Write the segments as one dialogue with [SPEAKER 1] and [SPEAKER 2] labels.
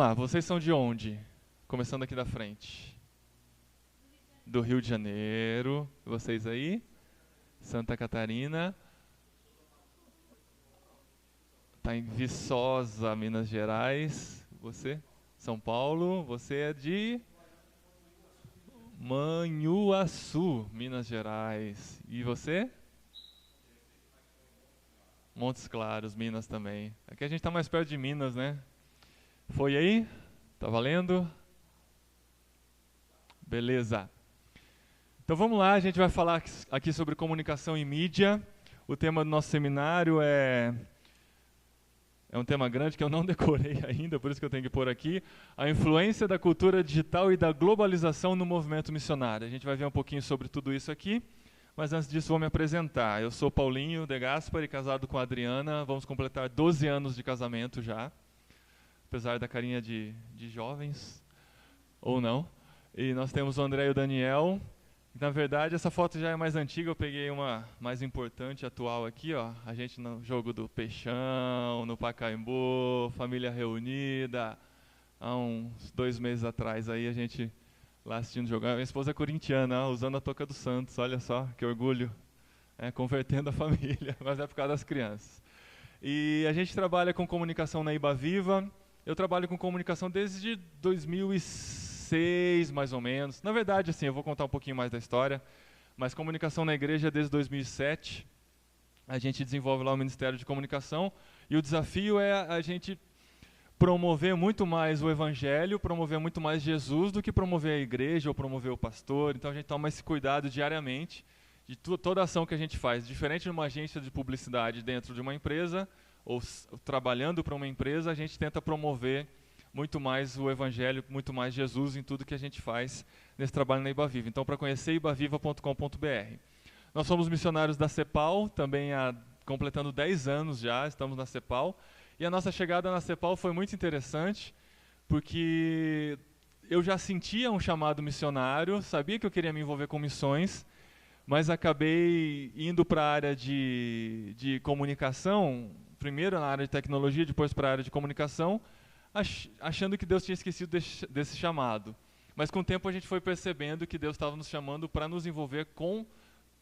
[SPEAKER 1] lá, vocês são de onde? Começando aqui da frente. Do Rio de Janeiro. Vocês aí? Santa Catarina. Está em Viçosa, Minas Gerais. Você? São Paulo. Você é de Manhuaçu, Minas Gerais. E você? Montes Claros, Minas também. Aqui a gente está mais perto de Minas, né? Foi aí? Tá valendo? Beleza. Então vamos lá, a gente vai falar aqui sobre comunicação e mídia. O tema do nosso seminário é um tema grande que eu não decorei ainda, por isso que eu tenho que pôr aqui. A influência da cultura digital e da globalização no movimento missionário. A gente vai ver um pouquinho sobre tudo isso aqui, mas antes disso vou me apresentar. Eu sou Paulinho De Gaspari, casado com a Adriana. Vamos completar 12 anos de casamento já, apesar da carinha de jovens, ou não. E nós temos o André e o Daniel. Na verdade, essa foto já é mais antiga, eu peguei uma mais importante, atual aqui, ó. A gente no jogo do Peixão, no Pacaembu, família reunida. Há uns 2 meses atrás, aí a gente lá assistindo jogar. Minha esposa é corintiana, ó, usando a touca do Santos, olha só, que orgulho. Convertendo a família, mas é por causa das crianças. E a gente trabalha com comunicação na Iba Viva. Eu trabalho com comunicação desde 2006, mais ou menos. Na verdade, assim, eu vou contar um pouquinho mais da história, mas comunicação na igreja desde 2007. A gente desenvolve lá o Ministério de Comunicação e o desafio é a gente promover muito mais o Evangelho, promover muito mais Jesus do que promover a igreja ou promover o pastor. Então a gente toma esse cuidado diariamente de toda a ação que a gente faz. Diferente de uma agência de publicidade dentro de uma empresa ou trabalhando para uma empresa, a gente tenta promover muito mais o Evangelho, muito mais Jesus em tudo que a gente faz nesse trabalho na Iba Viva. Então, para conhecer, ibaviva.com.br. Nós somos missionários da CEPAL, também completando 10 anos já, estamos na CEPAL. E a nossa chegada na CEPAL foi muito interessante, porque eu já sentia um chamado missionário, sabia que eu queria me envolver com missões, mas acabei indo para a área de comunicação, primeiro na área de tecnologia, depois para a área de comunicação, achando que Deus tinha esquecido desse chamado. Mas com o tempo a gente foi percebendo que Deus estava nos chamando para nos envolver com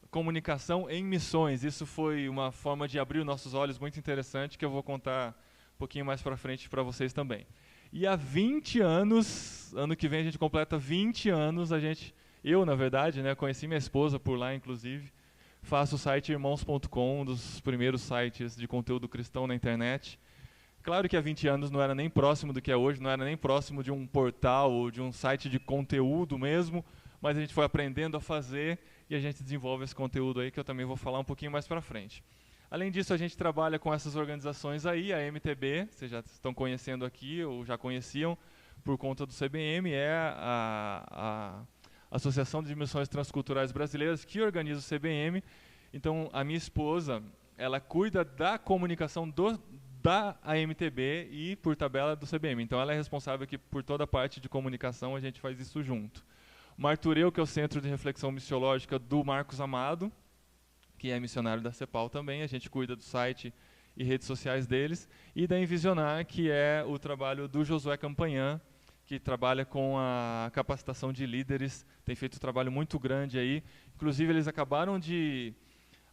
[SPEAKER 1] comunicação em missões. Isso foi uma forma de abrir os nossos olhos muito interessante, que eu vou contar um pouquinho mais para frente para vocês também. E há 20 anos, ano que vem a gente completa 20 anos, eu na verdade, né, conheci minha esposa por lá inclusive, faço o site irmãos.com, um dos primeiros sites de conteúdo cristão na internet. Claro que há 20 anos não era nem próximo do que é hoje, não era nem próximo de um portal ou de um site de conteúdo mesmo, mas a gente foi aprendendo a fazer e a gente desenvolve esse conteúdo aí que eu também vou falar um pouquinho mais para frente. Além disso, a gente trabalha com essas organizações aí, a MTB, vocês já estão conhecendo aqui ou já conheciam por conta do CBM, é a Associação de Missões Transculturais Brasileiras que organiza o CBM. Então, a minha esposa, ela cuida da comunicação da AMTB e, por tabela, do CBM. Então, ela é responsável aqui por toda a parte de comunicação, a gente faz isso junto. O Martureu, que é o Centro de Reflexão Missiológica do Marcos Amado, que é missionário da CEPAL também, a gente cuida do site e redes sociais deles. E da Envisionar, que é o trabalho do Josué Campanhã, que trabalha com a capacitação de líderes, tem feito um trabalho muito grande aí. Inclusive, eles acabaram de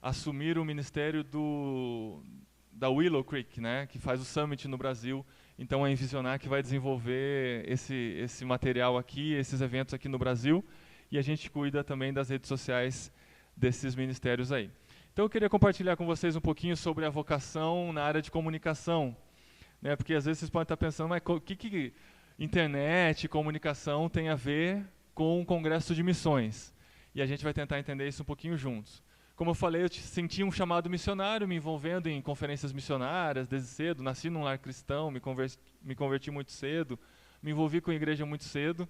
[SPEAKER 1] assumir o ministério da Willow Creek, né, que faz o Summit no Brasil. Então, a Envisionar que vai desenvolver esse material aqui, esses eventos aqui no Brasil, e a gente cuida também das redes sociais desses ministérios aí. Então, eu queria compartilhar com vocês um pouquinho sobre a vocação na área de comunicação, né, porque às vezes vocês podem estar pensando, mas o que internet, comunicação tem a ver com o Congresso de Missões? E a gente vai tentar entender isso um pouquinho juntos. Como eu falei, eu senti um chamado missionário, me envolvendo em conferências missionárias desde cedo. Nasci num lar cristão, me converti muito cedo, me envolvi com a igreja muito cedo.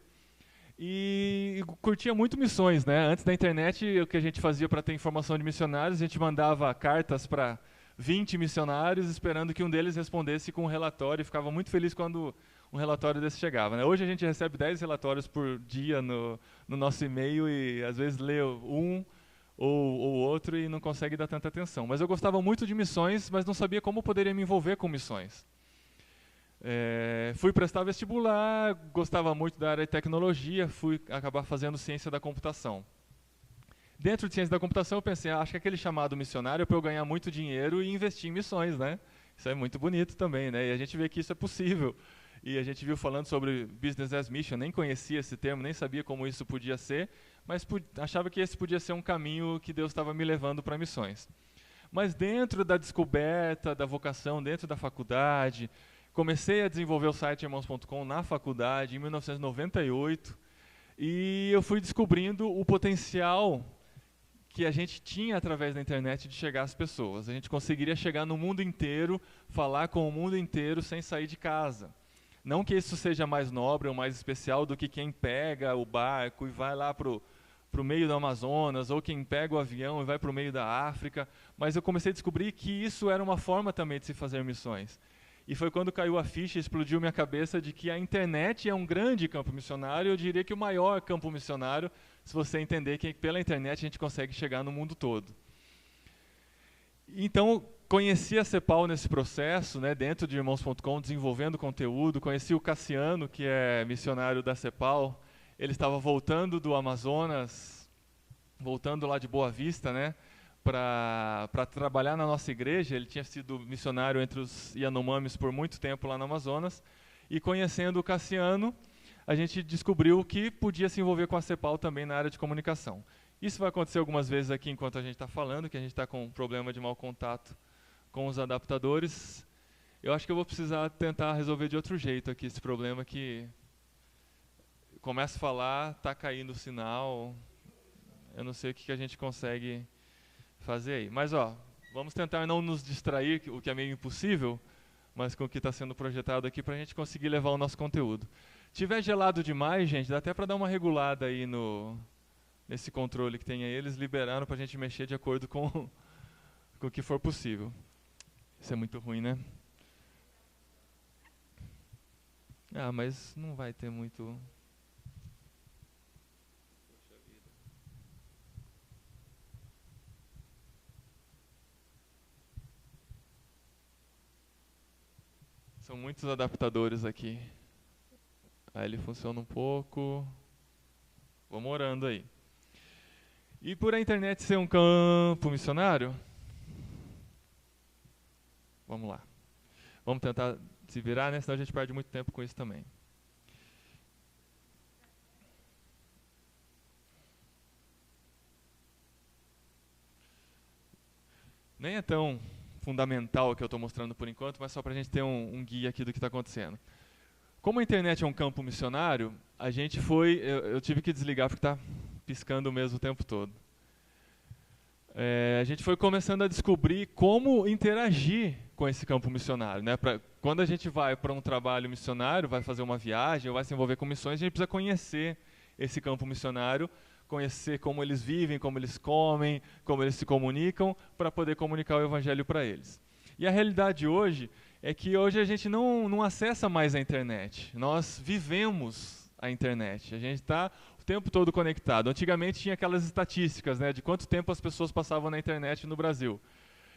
[SPEAKER 1] E curtia muito missões, né? Antes da internet, o que a gente fazia para ter informação de missionários, a gente mandava cartas para 20 missionários, esperando que um deles respondesse com um relatório, e ficava muito feliz quando um relatório desse chegava, né? Hoje a gente recebe 10 relatórios por dia no nosso e-mail e às vezes lê um ou outro e não consegue dar tanta atenção. Mas eu gostava muito de missões, mas não sabia como poderia me envolver com missões. Fui prestar vestibular, gostava muito da área de tecnologia, fui acabar fazendo ciência da computação. Dentro de ciência da computação eu pensei, acho que aquele chamado missionário é para eu ganhar muito dinheiro e investir em missões, né? Isso é muito bonito também, né? E a gente vê que isso é possível. E a gente viu falando sobre Business as Mission, nem conhecia esse termo, nem sabia como isso podia ser, mas achava que esse podia ser um caminho que Deus estava me levando para missões. Mas dentro da descoberta da vocação, dentro da faculdade, comecei a desenvolver o site irmãos.com na faculdade, em 1998, e eu fui descobrindo o potencial que a gente tinha através da internet de chegar às pessoas. A gente conseguiria chegar no mundo inteiro, falar com o mundo inteiro sem sair de casa. Não que isso seja mais nobre ou mais especial do que quem pega o barco e vai lá para o meio do Amazonas, ou quem pega o avião e vai para o meio da África, mas eu comecei a descobrir que isso era uma forma também de se fazer missões. E foi quando caiu a ficha, explodiu minha cabeça de que a internet é um grande campo missionário, eu diria que o maior campo missionário, se você entender que pela internet a gente consegue chegar no mundo todo. Então, conheci a CEPAL nesse processo, né, dentro de irmãos.com, desenvolvendo conteúdo, conheci o Cassiano, que é missionário da CEPAL, ele estava voltando do Amazonas, voltando lá de Boa Vista, né, para trabalhar na nossa igreja. Ele tinha sido missionário entre os Yanomamis por muito tempo lá no Amazonas, e conhecendo o Cassiano, a gente descobriu que podia se envolver com a CEPAL também na área de comunicação. Isso vai acontecer algumas vezes aqui enquanto a gente está falando, que a gente está com um problema de mau contato com os adaptadores. Eu acho que eu vou precisar tentar resolver de outro jeito aqui esse problema, que começa a falar, está caindo o sinal, eu não sei o que a gente consegue fazer aí. Mas vamos tentar não nos distrair, o que é meio impossível, mas com o que está sendo projetado aqui para a gente conseguir levar o nosso conteúdo. Se tiver gelado demais, gente, dá até para dar uma regulada aí nesse controle que tem aí. Eles liberaram para a gente mexer de acordo com o que for possível. Isso é muito ruim, né? Mas não vai ter muito... São muitos adaptadores aqui. Aí ele funciona um pouco. Vamos orando aí. E por a internet ser um campo missionário, vamos lá. Vamos tentar se virar, né? Senão a gente perde muito tempo com isso também. Nem é tão fundamental o que eu estou mostrando por enquanto, mas só para a gente ter um guia aqui do que está acontecendo. Como a internet é um campo missionário, a gente eu tive que desligar porque está piscando mesmo o tempo todo. A gente foi começando a descobrir como interagir com esse campo missionário, né? Quando a gente vai para um trabalho missionário, vai fazer uma viagem ou vai se envolver com missões, a gente precisa conhecer esse campo missionário, conhecer como eles vivem, como eles comem, como eles se comunicam, para poder comunicar o evangelho para eles. E a realidade hoje é que hoje a gente não acessa mais a internet. Nós vivemos a internet. A gente está o tempo todo conectado. Antigamente tinha aquelas estatísticas, né, de quanto tempo as pessoas passavam na internet no Brasil.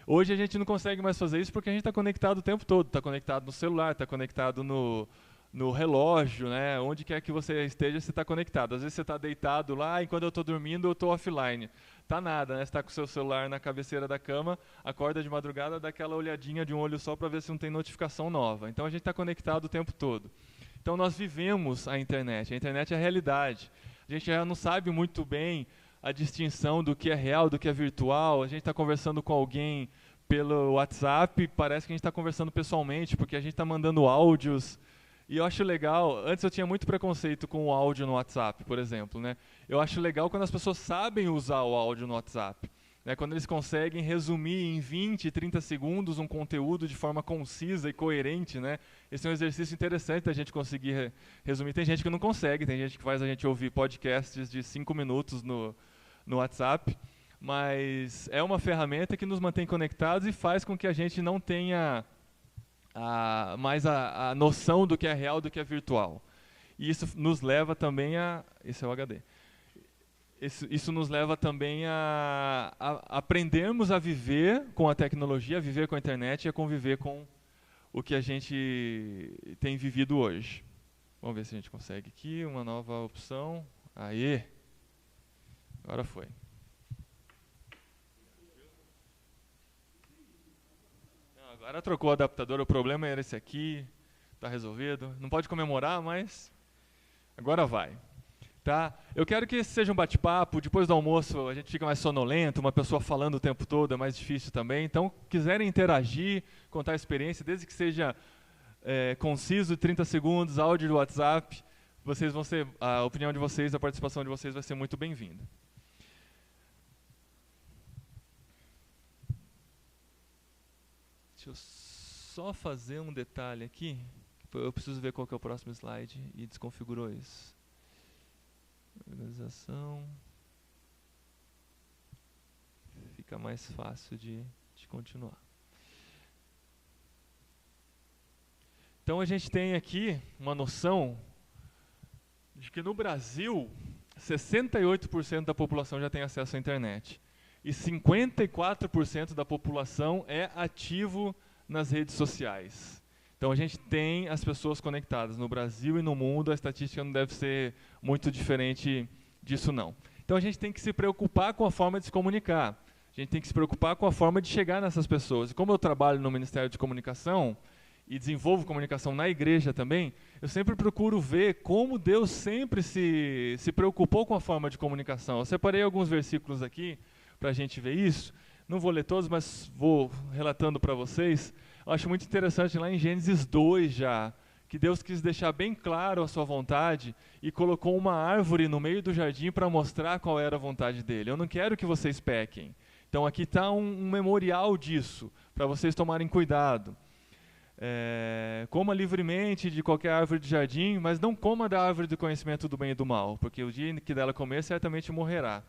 [SPEAKER 1] Hoje a gente não consegue mais fazer isso porque a gente está conectado o tempo todo. Está conectado no celular, está conectado no relógio, né? Onde quer que você esteja, você está conectado. Às vezes você está deitado lá e quando eu estou dormindo eu estou offline. Tá nada, né? Você está com o seu celular na cabeceira da cama, acorda de madrugada, dá aquela olhadinha de um olho só para ver se não tem notificação nova. Então a gente está conectado o tempo todo. Então nós vivemos a internet é a realidade. A gente já não sabe muito bem a distinção do que é real, do que é virtual. A gente está conversando com alguém pelo WhatsApp, parece que a gente está conversando pessoalmente, porque a gente está mandando áudios. E eu acho legal, antes eu tinha muito preconceito com o áudio no WhatsApp, por exemplo, né? Eu acho legal quando as pessoas sabem usar o áudio no WhatsApp, né? Quando eles conseguem resumir em 20, 30 segundos um conteúdo de forma concisa e coerente, né? Esse é um exercício interessante da gente conseguir resumir. Tem gente que não consegue, tem gente que faz a gente ouvir podcasts de 5 minutos no WhatsApp, mas é uma ferramenta que nos mantém conectados e faz com que a gente não tenha mais a noção do que é real, do que é virtual. E isso nos leva também esse é o HD. Isso nos leva também a aprendermos a viver com a tecnologia, a viver com a internet e a conviver com o que a gente tem vivido hoje. Vamos ver se a gente consegue aqui uma nova opção. Aê! Agora foi. Não, agora trocou o adaptador, o problema era esse aqui. Está resolvido. Não pode comemorar, mas agora vai. Tá? Eu quero que esse seja um bate-papo. Depois do almoço a gente fica mais sonolento, uma pessoa falando o tempo todo é mais difícil também. Então, quiserem interagir, contar a experiência, desde que seja conciso, 30 segundos, áudio do WhatsApp, vocês vão ser, a opinião de vocês, a participação de vocês vai ser muito bem-vinda. Deixa eu só fazer um detalhe aqui. Eu preciso ver qual que é o próximo slide e desconfigurou isso. Organização. Fica mais fácil de continuar. Então a gente tem aqui uma noção de que no Brasil 68% da população já tem acesso à internet e 54% da população é ativo nas redes sociais. Então a gente tem as pessoas conectadas no Brasil e no mundo, a estatística não deve ser muito diferente disso não. Então a gente tem que se preocupar com a forma de se comunicar, a gente tem que se preocupar com a forma de chegar nessas pessoas. E como eu trabalho no Ministério de Comunicação e desenvolvo comunicação na igreja também, eu sempre procuro ver como Deus sempre se preocupou com a forma de comunicação. Eu separei alguns versículos aqui para a gente ver isso, não vou ler todos, mas vou relatando para vocês. Eu acho muito interessante lá em Gênesis 2 já, que Deus quis deixar bem claro a sua vontade e colocou uma árvore no meio do jardim para mostrar qual era a vontade dele. Eu não quero que vocês pequem. Então aqui está um memorial disso, para vocês tomarem cuidado. Coma livremente de qualquer árvore de jardim, mas não coma da árvore do conhecimento do bem e do mal, porque o dia que dela comer certamente morrerá.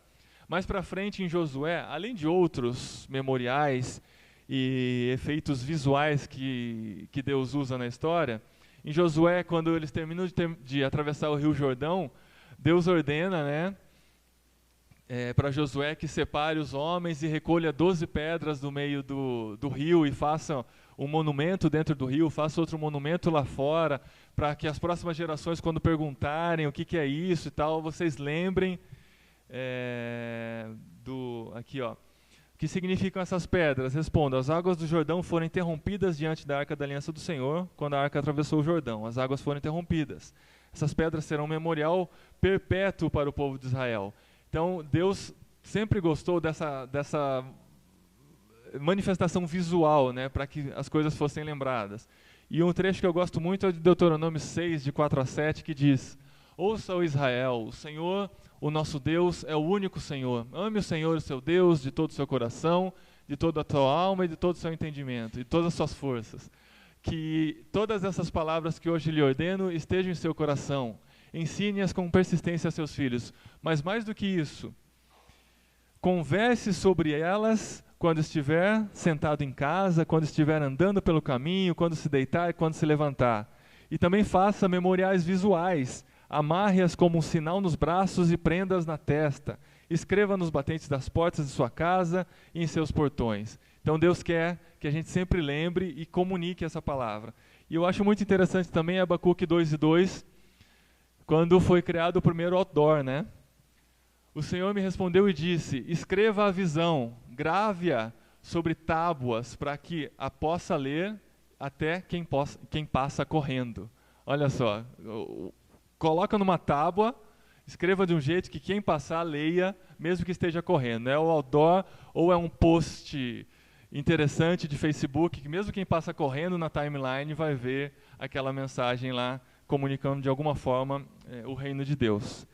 [SPEAKER 1] Mais para frente em Josué, além de outros memoriais e efeitos visuais que Deus usa na história, em Josué, quando eles terminam de atravessar o Rio Jordão, Deus ordena, né, para Josué que separe os homens e recolha 12 pedras do meio do rio e faça um monumento dentro do rio, faça outro monumento lá fora, para que as próximas gerações, quando perguntarem o que é isso e tal, vocês lembrem aqui, ó. O que significam essas pedras? Respondo, as águas do Jordão foram interrompidas diante da Arca da Aliança do Senhor, quando a Arca atravessou o Jordão. As águas foram interrompidas. Essas pedras serão um memorial perpétuo para o povo de Israel. Então, Deus sempre gostou dessa manifestação visual, né, para que as coisas fossem lembradas. E um trecho que eu gosto muito é de Deuteronômio 6, de 4 a 7, que diz: Ouça, ó Israel, o Senhor, o nosso Deus, é o único Senhor. Ame o Senhor, o seu Deus, de todo o seu coração, de toda a tua alma e de todo o seu entendimento, de todas as suas forças. Que todas essas palavras que hoje lhe ordeno estejam em seu coração. Ensine-as com persistência a seus filhos. Mas mais do que isso, converse sobre elas quando estiver sentado em casa, quando estiver andando pelo caminho, quando se deitar e quando se levantar. E também faça memoriais visuais. Amarre-as como um sinal nos braços e prenda-as na testa. Escreva nos batentes das portas de sua casa e em seus portões. Então Deus quer que a gente sempre lembre e comunique essa palavra. E eu acho muito interessante também Abacuque 2:2, quando foi criado o primeiro outdoor, né? O Senhor me respondeu e disse: escreva a visão, grave-a sobre tábuas, para que a possa ler até quem passa correndo. Olha só, coloca numa tábua, escreva de um jeito que quem passar leia, mesmo que esteja correndo. É o outdoor ou é um post interessante de Facebook, que mesmo quem passa correndo na timeline vai ver aquela mensagem lá, comunicando de alguma forma o reino de Deus.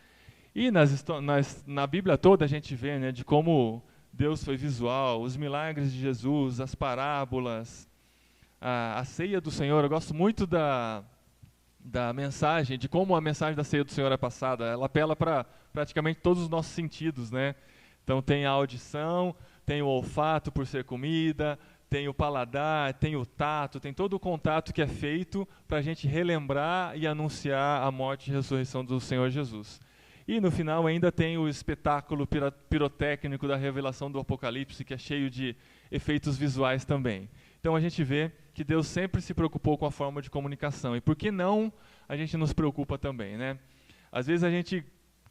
[SPEAKER 1] E na Bíblia toda a gente vê, né, de como Deus foi visual, os milagres de Jesus, as parábolas, a ceia do Senhor. Eu gosto muito da mensagem, de como a mensagem da ceia do Senhor é passada. Ela apela para praticamente todos os nossos sentidos, né? Então tem a audição, tem o olfato por ser comida, tem o paladar, tem o tato, tem todo o contato que é feito para a gente relembrar e anunciar a morte e ressurreição do Senhor Jesus. E no final ainda tem o espetáculo pirotécnico da revelação do Apocalipse, que é cheio de efeitos visuais também. Então a gente vê que Deus sempre se preocupou com a forma de comunicação. E por que não a gente nos preocupa também, né? Às vezes a gente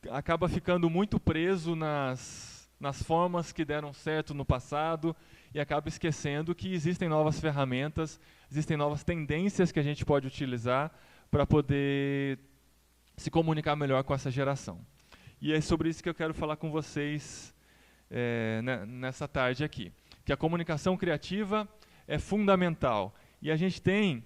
[SPEAKER 1] acaba ficando muito preso nas formas que deram certo no passado e acaba esquecendo que existem novas ferramentas, existem novas tendências que a gente pode utilizar para poder se comunicar melhor com essa geração. E é sobre isso que eu quero falar com vocês nessa tarde aqui. Que a comunicação criativa é fundamental. E a gente tem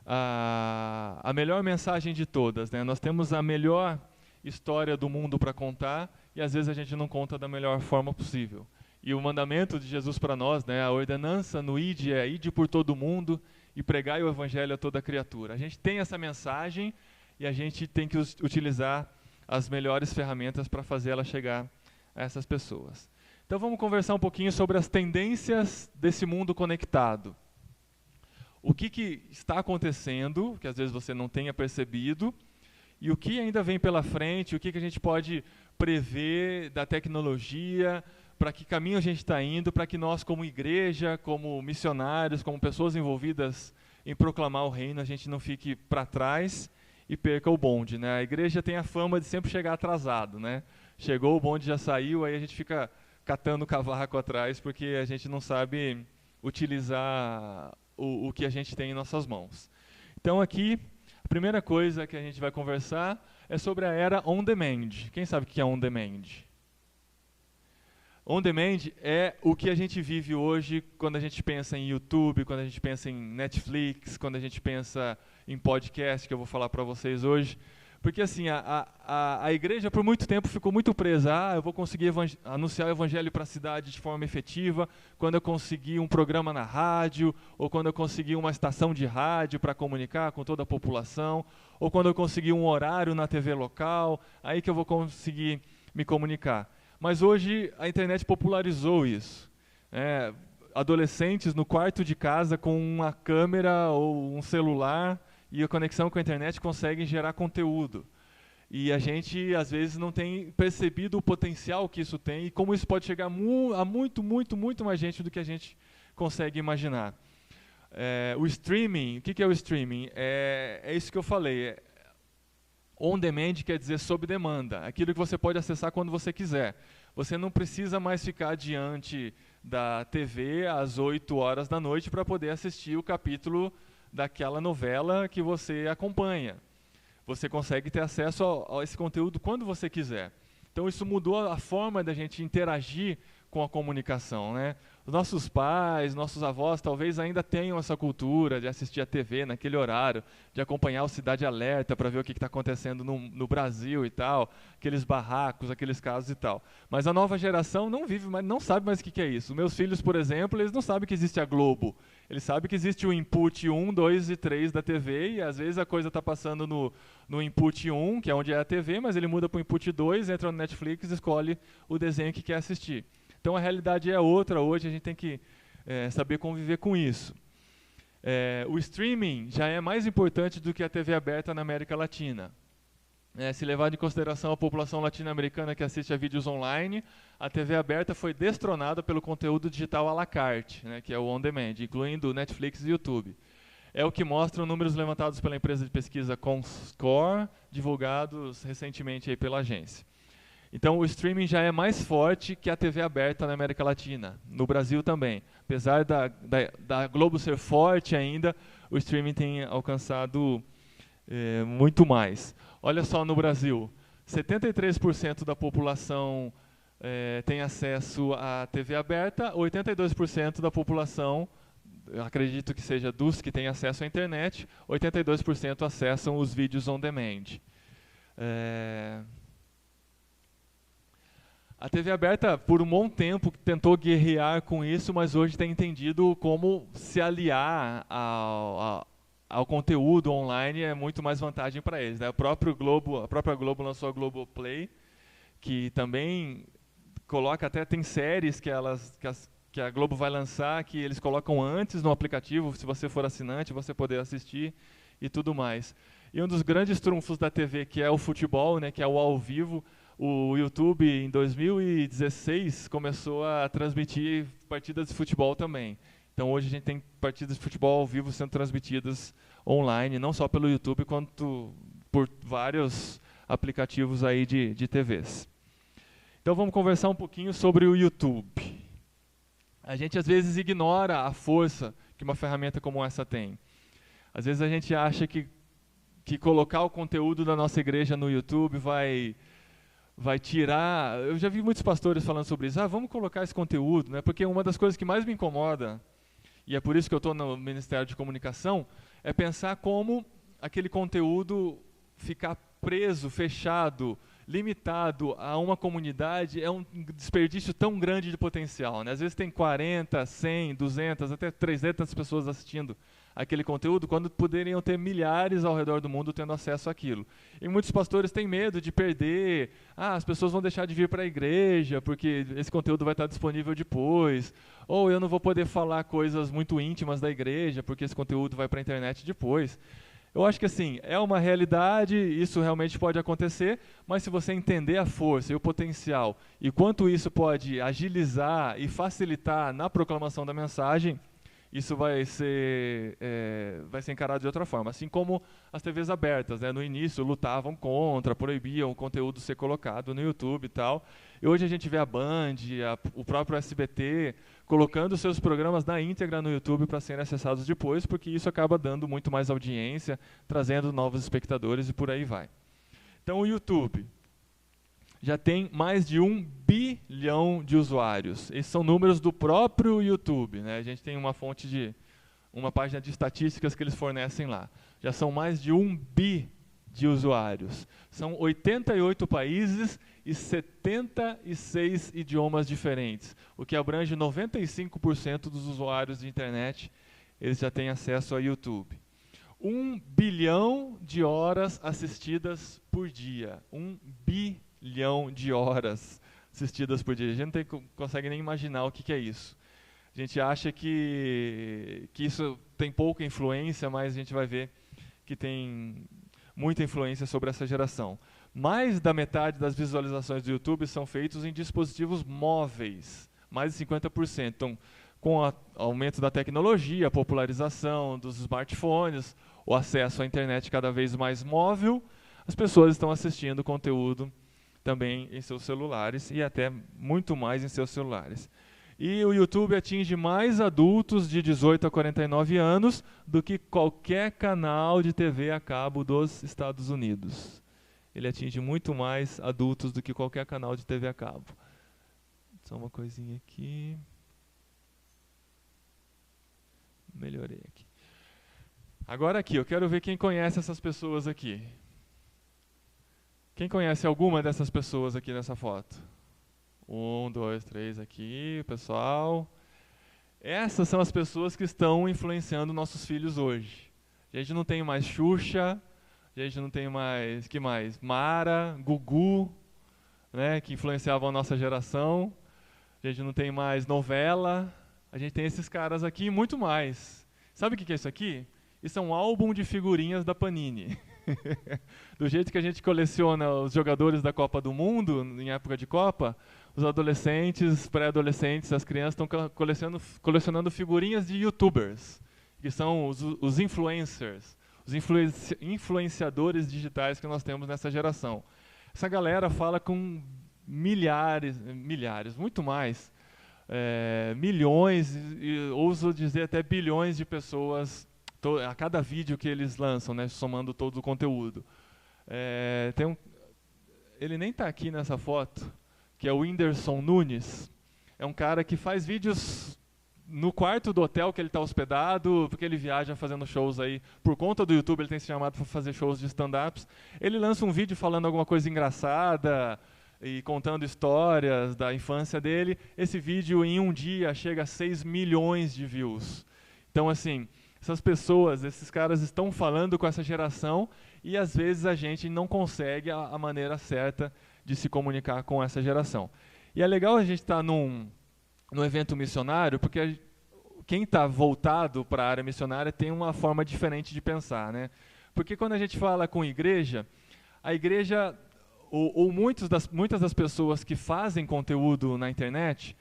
[SPEAKER 1] a melhor mensagem de todas, né? Nós temos a melhor história do mundo para contar e às vezes a gente não conta da melhor forma possível. E o mandamento de Jesus para nós, né, a ordenança no ide é ide por todo mundo e pregai o evangelho a toda criatura. A gente tem essa mensagem e a gente tem que utilizar as melhores ferramentas para fazer ela chegar a essas pessoas. Então vamos conversar um pouquinho sobre as tendências desse mundo conectado. O que está acontecendo, que às vezes você não tenha percebido, e o que ainda vem pela frente, o que a gente pode prever da tecnologia, para que caminho a gente está indo, para que nós como igreja, como missionários, como pessoas envolvidas em proclamar o reino, a gente não fique para trás e perca o bonde, né? A igreja tem a fama de sempre chegar atrasado, né? Chegou, o bonde já saiu, aí a gente fica catando o cavaco atrás, porque a gente não sabe utilizar o que a gente tem em nossas mãos. Então aqui, a primeira coisa que a gente vai conversar é sobre a era on demand. Quem sabe o que é on demand? On demand é o que a gente vive hoje quando a gente pensa em YouTube, quando a gente pensa em Netflix, quando a gente pensa em podcast, que eu vou falar para vocês hoje. Porque assim, a igreja por muito tempo ficou muito presa. Eu vou conseguir anunciar o evangelho para a cidade de forma efetiva quando eu conseguir um programa na rádio, ou quando eu conseguir uma estação de rádio para comunicar com toda a população, ou quando eu conseguir um horário na TV local, aí que eu vou conseguir me comunicar. Mas hoje a internet popularizou isso. Adolescentes no quarto de casa com uma câmera ou um celular e a conexão com a internet conseguem gerar conteúdo. E a gente, às vezes, não tem percebido o potencial que isso tem e como isso pode chegar a muito mais gente do que a gente consegue imaginar. O streaming, o que é o streaming? É isso que eu falei. On demand quer dizer sob demanda, aquilo que você pode acessar quando você quiser. Você não precisa mais ficar diante da TV às 8 horas da noite para poder assistir o capítulo daquela novela que você acompanha. Você consegue ter acesso a esse conteúdo quando você quiser. Então isso mudou a forma da gente interagir com a comunicação, né? Os nossos pais, nossos avós talvez ainda tenham essa cultura de assistir a TV naquele horário, de acompanhar o Cidade Alerta para ver o que está acontecendo no Brasil e tal, aqueles barracos, aqueles casos e tal. Mas a nova geração não vive, não sabe mais o que é isso. Meus filhos, por exemplo, eles não sabem que existe a Globo. Eles sabem que existe o input 1, 2 e 3 da TV e às vezes a coisa está passando no input 1, que é onde é a TV, mas ele muda para o input 2, entra no Netflix e escolhe o desenho que quer assistir. Então a realidade é outra hoje, a gente tem que saber conviver com isso. O streaming já é mais importante do que a TV aberta na América Latina. Se levar em consideração a população latino-americana que assiste a vídeos online, a TV aberta foi destronada pelo conteúdo digital à la carte, né, que é o on demand, incluindo Netflix e YouTube. É o que mostram números levantados pela empresa de pesquisa Comscore, divulgados recentemente aí pela agência. Então o streaming já é mais forte que a TV aberta na América Latina, no Brasil também. Apesar da Globo ser forte ainda, o streaming tem alcançado muito mais. Olha só no Brasil, 73% da população tem acesso à TV aberta, 82% da população, acredito que seja dos que têm acesso à internet, 82% acessam os vídeos on demand. A TV aberta, por um bom tempo, tentou guerrear com isso, mas hoje tem entendido como se aliar ao conteúdo online é muito mais vantagem para eles, né? A própria Globo lançou a Globoplay, que também coloca tem séries que a Globo vai lançar, que eles colocam antes no aplicativo, se você for assinante, você poder assistir e tudo mais. E um dos grandes trunfos da TV, que é o futebol, né, que é o ao vivo, o YouTube, em 2016, começou a transmitir partidas de futebol também. Então hoje a gente tem partidas de futebol ao vivo sendo transmitidas online, não só pelo YouTube, quanto por vários aplicativos aí de TVs. Então vamos conversar um pouquinho sobre o YouTube. A gente às vezes ignora a força que uma ferramenta como essa tem. Às vezes a gente acha que colocar o conteúdo da nossa igreja no YouTube vai tirar... Eu já vi muitos pastores falando sobre isso. Vamos colocar esse conteúdo, né? Porque uma das coisas que mais me incomoda, e é por isso que eu estou no Ministério de Comunicação, é pensar como aquele conteúdo ficar preso, fechado, limitado a uma comunidade é um desperdício tão grande de potencial, né? Às vezes tem 40, 100, 200, até 300 pessoas assistindo aquele conteúdo, quando poderiam ter milhares ao redor do mundo tendo acesso àquilo. E muitos pastores têm medo de perder, as pessoas vão deixar de vir para a igreja, porque esse conteúdo vai estar disponível depois, ou eu não vou poder falar coisas muito íntimas da igreja, porque esse conteúdo vai para a internet depois. Eu acho que assim, é uma realidade, isso realmente pode acontecer, mas se você entender a força e o potencial, e quanto isso pode agilizar e facilitar na proclamação da mensagem, isso vai ser encarado de outra forma. Assim como as TVs abertas, né? No início lutavam contra, proibiam o conteúdo ser colocado no YouTube e tal. E hoje a gente vê a Band, o próprio SBT, colocando seus programas na íntegra no YouTube para serem acessados depois, porque isso acaba dando muito mais audiência, trazendo novos espectadores e por aí vai. Então o YouTube já tem mais de 1 bilhão de usuários. Esses são números do próprio YouTube, né? A gente tem uma página de estatísticas que eles fornecem lá. Já são mais de 1 bi de usuários. São 88 países e 76 idiomas diferentes, o que abrange 95% dos usuários de internet, eles já têm acesso ao YouTube. 1 bilhão de horas assistidas por dia. 1 bilhão de horas assistidas por dia. A gente não consegue nem imaginar o que é isso. A gente acha que isso tem pouca influência, mas a gente vai ver que tem muita influência sobre essa geração. Mais da metade das visualizações do YouTube são feitas em dispositivos móveis, mais de 50%. Então, com o aumento da tecnologia, a popularização dos smartphones, o acesso à internet cada vez mais móvel, as pessoas estão assistindo conteúdo também em seus celulares e até muito mais em seus celulares. E o YouTube atinge mais adultos de 18 a 49 anos do que qualquer canal de TV a cabo dos Estados Unidos. Ele atinge muito mais adultos do que qualquer canal de TV a cabo. Só uma coisinha aqui. Melhorei aqui. Agora aqui, eu quero ver quem conhece essas pessoas aqui. Quem conhece alguma dessas pessoas aqui nessa foto? 1, 2, 3 aqui, pessoal. Essas são as pessoas que estão influenciando nossos filhos hoje. A gente não tem mais Xuxa, a gente não tem mais, que mais? Mara, Gugu, né, que influenciavam a nossa geração. A gente não tem mais novela. A gente tem esses caras aqui e muito mais. Sabe o que é isso aqui? Isso é um álbum de figurinhas da Panini. Do jeito que a gente coleciona os jogadores da Copa do Mundo, em época de Copa, os adolescentes, pré-adolescentes, as crianças estão colecionando figurinhas de youtubers, que são os influencers, os influenciadores digitais que nós temos nessa geração. Essa galera fala com milhares, muito mais, milhões, e ouso dizer até bilhões de pessoas a cada vídeo que eles lançam, né, somando todo o conteúdo. Ele nem está aqui nessa foto, que é o Whindersson Nunes. É um cara que faz vídeos no quarto do hotel que ele está hospedado, porque ele viaja fazendo shows aí. Por conta do YouTube, ele tem se chamado para fazer shows de stand-ups. Ele lança um vídeo falando alguma coisa engraçada e contando histórias da infância dele. Esse vídeo, em um dia, chega a 6 milhões de views. Então, assim, essas pessoas, esses caras estão falando com essa geração e às vezes a gente não consegue a maneira certa de se comunicar com essa geração. E é legal a gente estar num evento missionário, porque quem está voltado para a área missionária tem uma forma diferente de pensar, né? Porque quando a gente fala com igreja, a igreja, ou muitas das pessoas que fazem conteúdo na internet,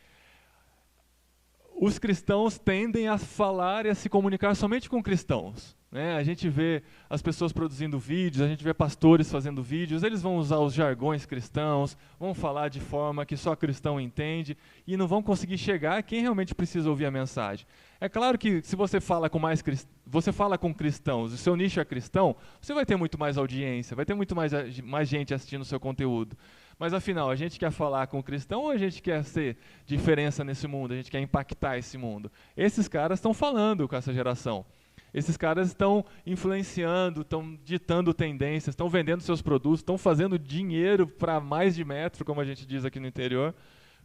[SPEAKER 1] os cristãos tendem a falar e a se comunicar somente com cristãos, né? A gente vê as pessoas produzindo vídeos, a gente vê pastores fazendo vídeos, eles vão usar os jargões cristãos, vão falar de forma que só cristão entende e não vão conseguir chegar a quem realmente precisa ouvir a mensagem. É claro que se você fala com cristãos, o seu nicho é cristão, você vai ter muito mais audiência, vai ter muito mais gente assistindo o seu conteúdo. Mas afinal, a gente quer falar com o cristão ou a gente quer ser diferença nesse mundo, a gente quer impactar esse mundo? Esses caras estão falando com essa geração. Esses caras estão influenciando, estão ditando tendências, estão vendendo seus produtos, estão fazendo dinheiro para mais de metro, como a gente diz aqui no interior,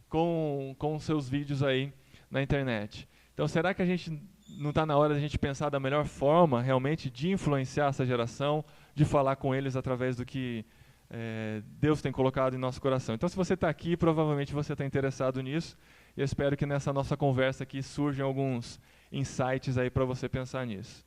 [SPEAKER 1] com seus vídeos aí na internet. Então, será que a gente não está na hora de a gente pensar da melhor forma, realmente, de influenciar essa geração, de falar com eles através do que Deus tem colocado em nosso coração? Então, se você está aqui, provavelmente você está interessado nisso. Eu espero que nessa nossa conversa aqui surjam alguns insights aí para você pensar nisso.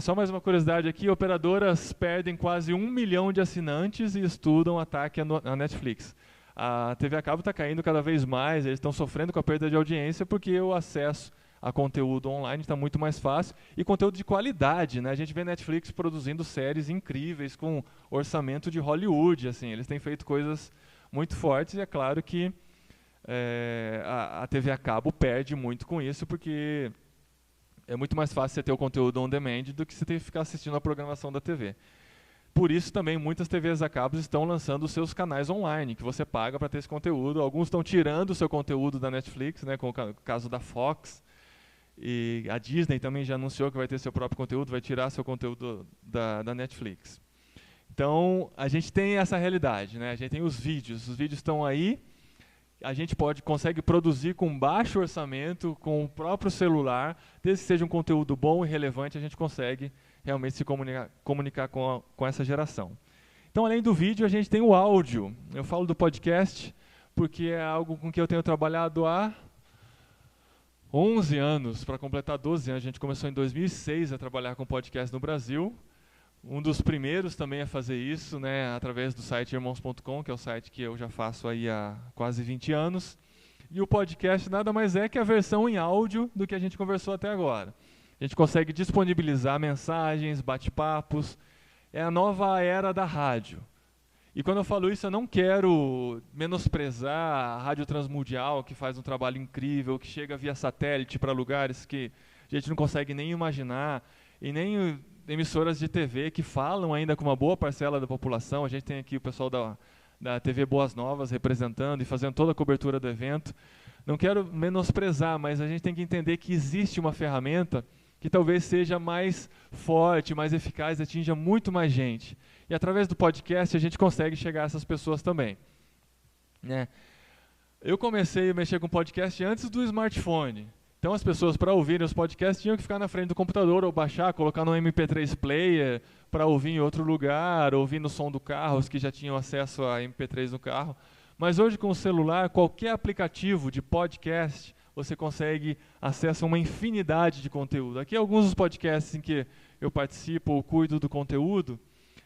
[SPEAKER 1] Só mais uma curiosidade aqui, operadoras perdem quase 1 milhão de assinantes e estudam ataque à Netflix. A TV a cabo está caindo cada vez mais, eles estão sofrendo com a perda de audiência porque o acesso a conteúdo online está muito mais fácil e conteúdo de qualidade, né? A gente vê Netflix produzindo séries incríveis com orçamento de Hollywood, assim, eles têm feito coisas muito fortes e é claro que a TV a cabo perde muito com isso porque é muito mais fácil você ter o conteúdo on demand do que você ter que ficar assistindo a programação da TV. Por isso também muitas TVs a cabo estão lançando os seus canais online, que você paga para ter esse conteúdo. Alguns estão tirando o seu conteúdo da Netflix, né, como o caso da Fox. E a Disney também já anunciou que vai ter seu próprio conteúdo, vai tirar seu conteúdo da Netflix. Então, a gente tem essa realidade, né? A gente tem os vídeos estão aí, a gente consegue produzir com baixo orçamento, com o próprio celular, desde que seja um conteúdo bom e relevante, a gente consegue realmente se comunicar com essa geração. Então, além do vídeo, a gente tem o áudio. Eu falo do podcast porque é algo com que eu tenho trabalhado há 11 anos, para completar 12 anos. A gente começou em 2006 a trabalhar com podcast no Brasil. Um dos primeiros também a fazer isso, né, através do site irmãos.com, que é o site que eu já faço aí há quase 20 anos. E o podcast nada mais é que a versão em áudio do que a gente conversou até agora. A gente consegue disponibilizar mensagens, bate-papos. É a nova era da rádio. E quando eu falo isso, eu não quero menosprezar a Rádio Transmundial, que faz um trabalho incrível, que chega via satélite para lugares que a gente não consegue nem imaginar, e nem emissoras de TV que falam ainda com uma boa parcela da população. A gente tem aqui o pessoal da TV Boas Novas representando e fazendo toda a cobertura do evento. Não quero menosprezar, mas a gente tem que entender que existe uma ferramenta que talvez seja mais forte, mais eficaz, atinja muito mais gente. E através do podcast a gente consegue chegar a essas pessoas também, né? Eu comecei a mexer com podcast antes do smartphone. Então as pessoas, para ouvirem os podcasts, tinham que ficar na frente do computador ou baixar, colocar no MP3 player para ouvir em outro lugar, ouvir no som do carro, os que já tinham acesso a MP3 no carro. Mas hoje com o celular, qualquer aplicativo de podcast, você consegue acesso a uma infinidade de conteúdo. Aqui alguns dos podcasts em que eu participo ou cuido do conteúdo.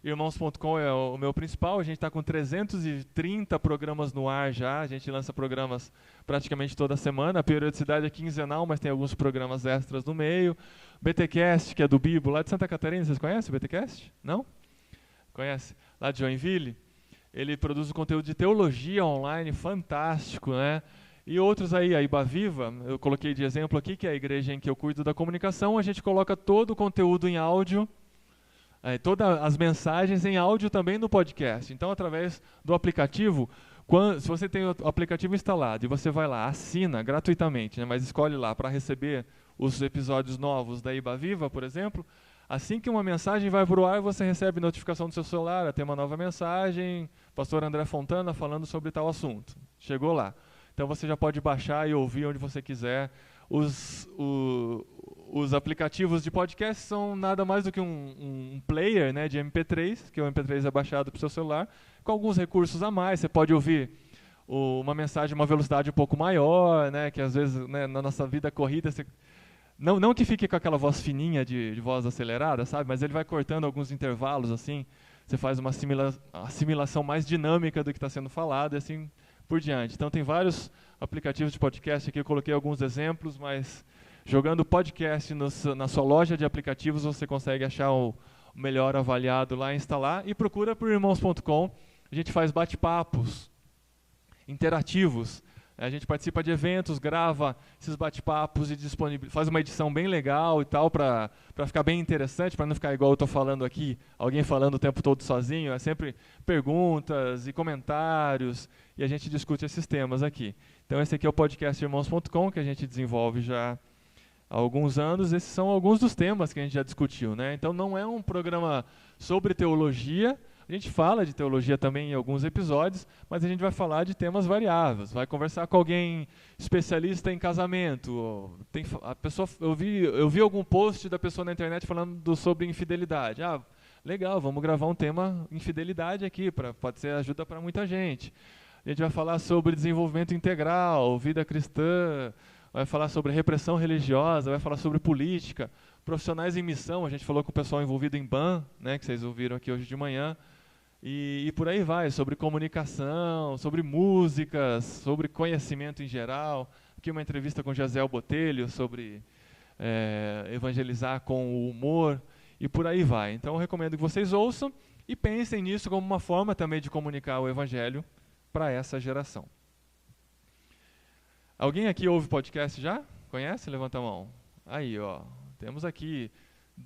[SPEAKER 1] Irmãos.com é o meu principal, a gente está com 330 programas no ar já, a gente lança programas praticamente toda semana, a periodicidade é quinzenal, mas tem alguns programas extras no meio. BTcast, que é do Bibo, lá de Santa Catarina, vocês conhecem o BTcast? Não? Conhece? Lá de Joinville? Ele produz um conteúdo de teologia online fantástico, né? E outros aí, a Ibaviva, eu coloquei de exemplo aqui, que é a igreja em que eu cuido da comunicação, a gente coloca todo o conteúdo em áudio, todas as mensagens em áudio também no podcast. Então, através do aplicativo, se você tem o aplicativo instalado e você vai lá, assina gratuitamente, né, mas escolhe lá para receber os episódios novos da Ibaviva, por exemplo, assim que uma mensagem vai para o ar, você recebe notificação do seu celular, tem uma nova mensagem, pastor André Fontana falando sobre tal assunto. Chegou lá. Então você já pode baixar e ouvir onde você quiser. Os aplicativos de podcast são nada mais do que um player, né, de MP3, que o MP3 é baixado para o seu celular, com alguns recursos a mais. Você pode ouvir uma mensagem uma velocidade um pouco maior, né, que às vezes, né, na nossa vida corrida, não que fique com aquela voz fininha de voz acelerada, sabe? Mas ele vai cortando alguns intervalos, assim. Você faz uma assimilação mais dinâmica do que está sendo falado, e assim por diante. Então tem vários aplicativos de podcast aqui, eu coloquei alguns exemplos, mas jogando podcast na sua loja de aplicativos você consegue achar o melhor avaliado lá e instalar. E procura por irmãos.com, a gente faz bate-papos interativos. A gente participa de eventos, grava esses bate-papos e faz uma edição bem legal e tal, para ficar bem interessante, para não ficar igual eu estou falando aqui, alguém falando o tempo todo sozinho. É sempre perguntas e comentários, e a gente discute esses temas aqui. Então esse aqui é o podcast irmãos.com, que a gente desenvolve já há alguns anos. Esses são alguns dos temas que a gente já discutiu, né? Então não é um programa sobre teologia. A gente fala de teologia também em alguns episódios, mas a gente vai falar de temas variáveis. Vai conversar com alguém especialista em casamento. Eu vi algum post da pessoa na internet falando sobre infidelidade. Ah, legal, vamos gravar um tema infidelidade aqui, pode ser ajuda para muita gente. A gente vai falar sobre desenvolvimento integral, vida cristã, vai falar sobre repressão religiosa, vai falar sobre política, profissionais em missão. A gente falou com o pessoal envolvido em BAN, né, que vocês ouviram aqui hoje de manhã. E por aí vai, sobre comunicação, sobre músicas, sobre conhecimento em geral. Aqui uma entrevista com Jaziel Botelho sobre evangelizar com o humor, e por aí vai. Então eu recomendo que vocês ouçam e pensem nisso como uma forma também de comunicar o evangelho para essa geração. Alguém aqui ouve podcast já? Conhece? Levanta a mão. Aí, ó, temos aqui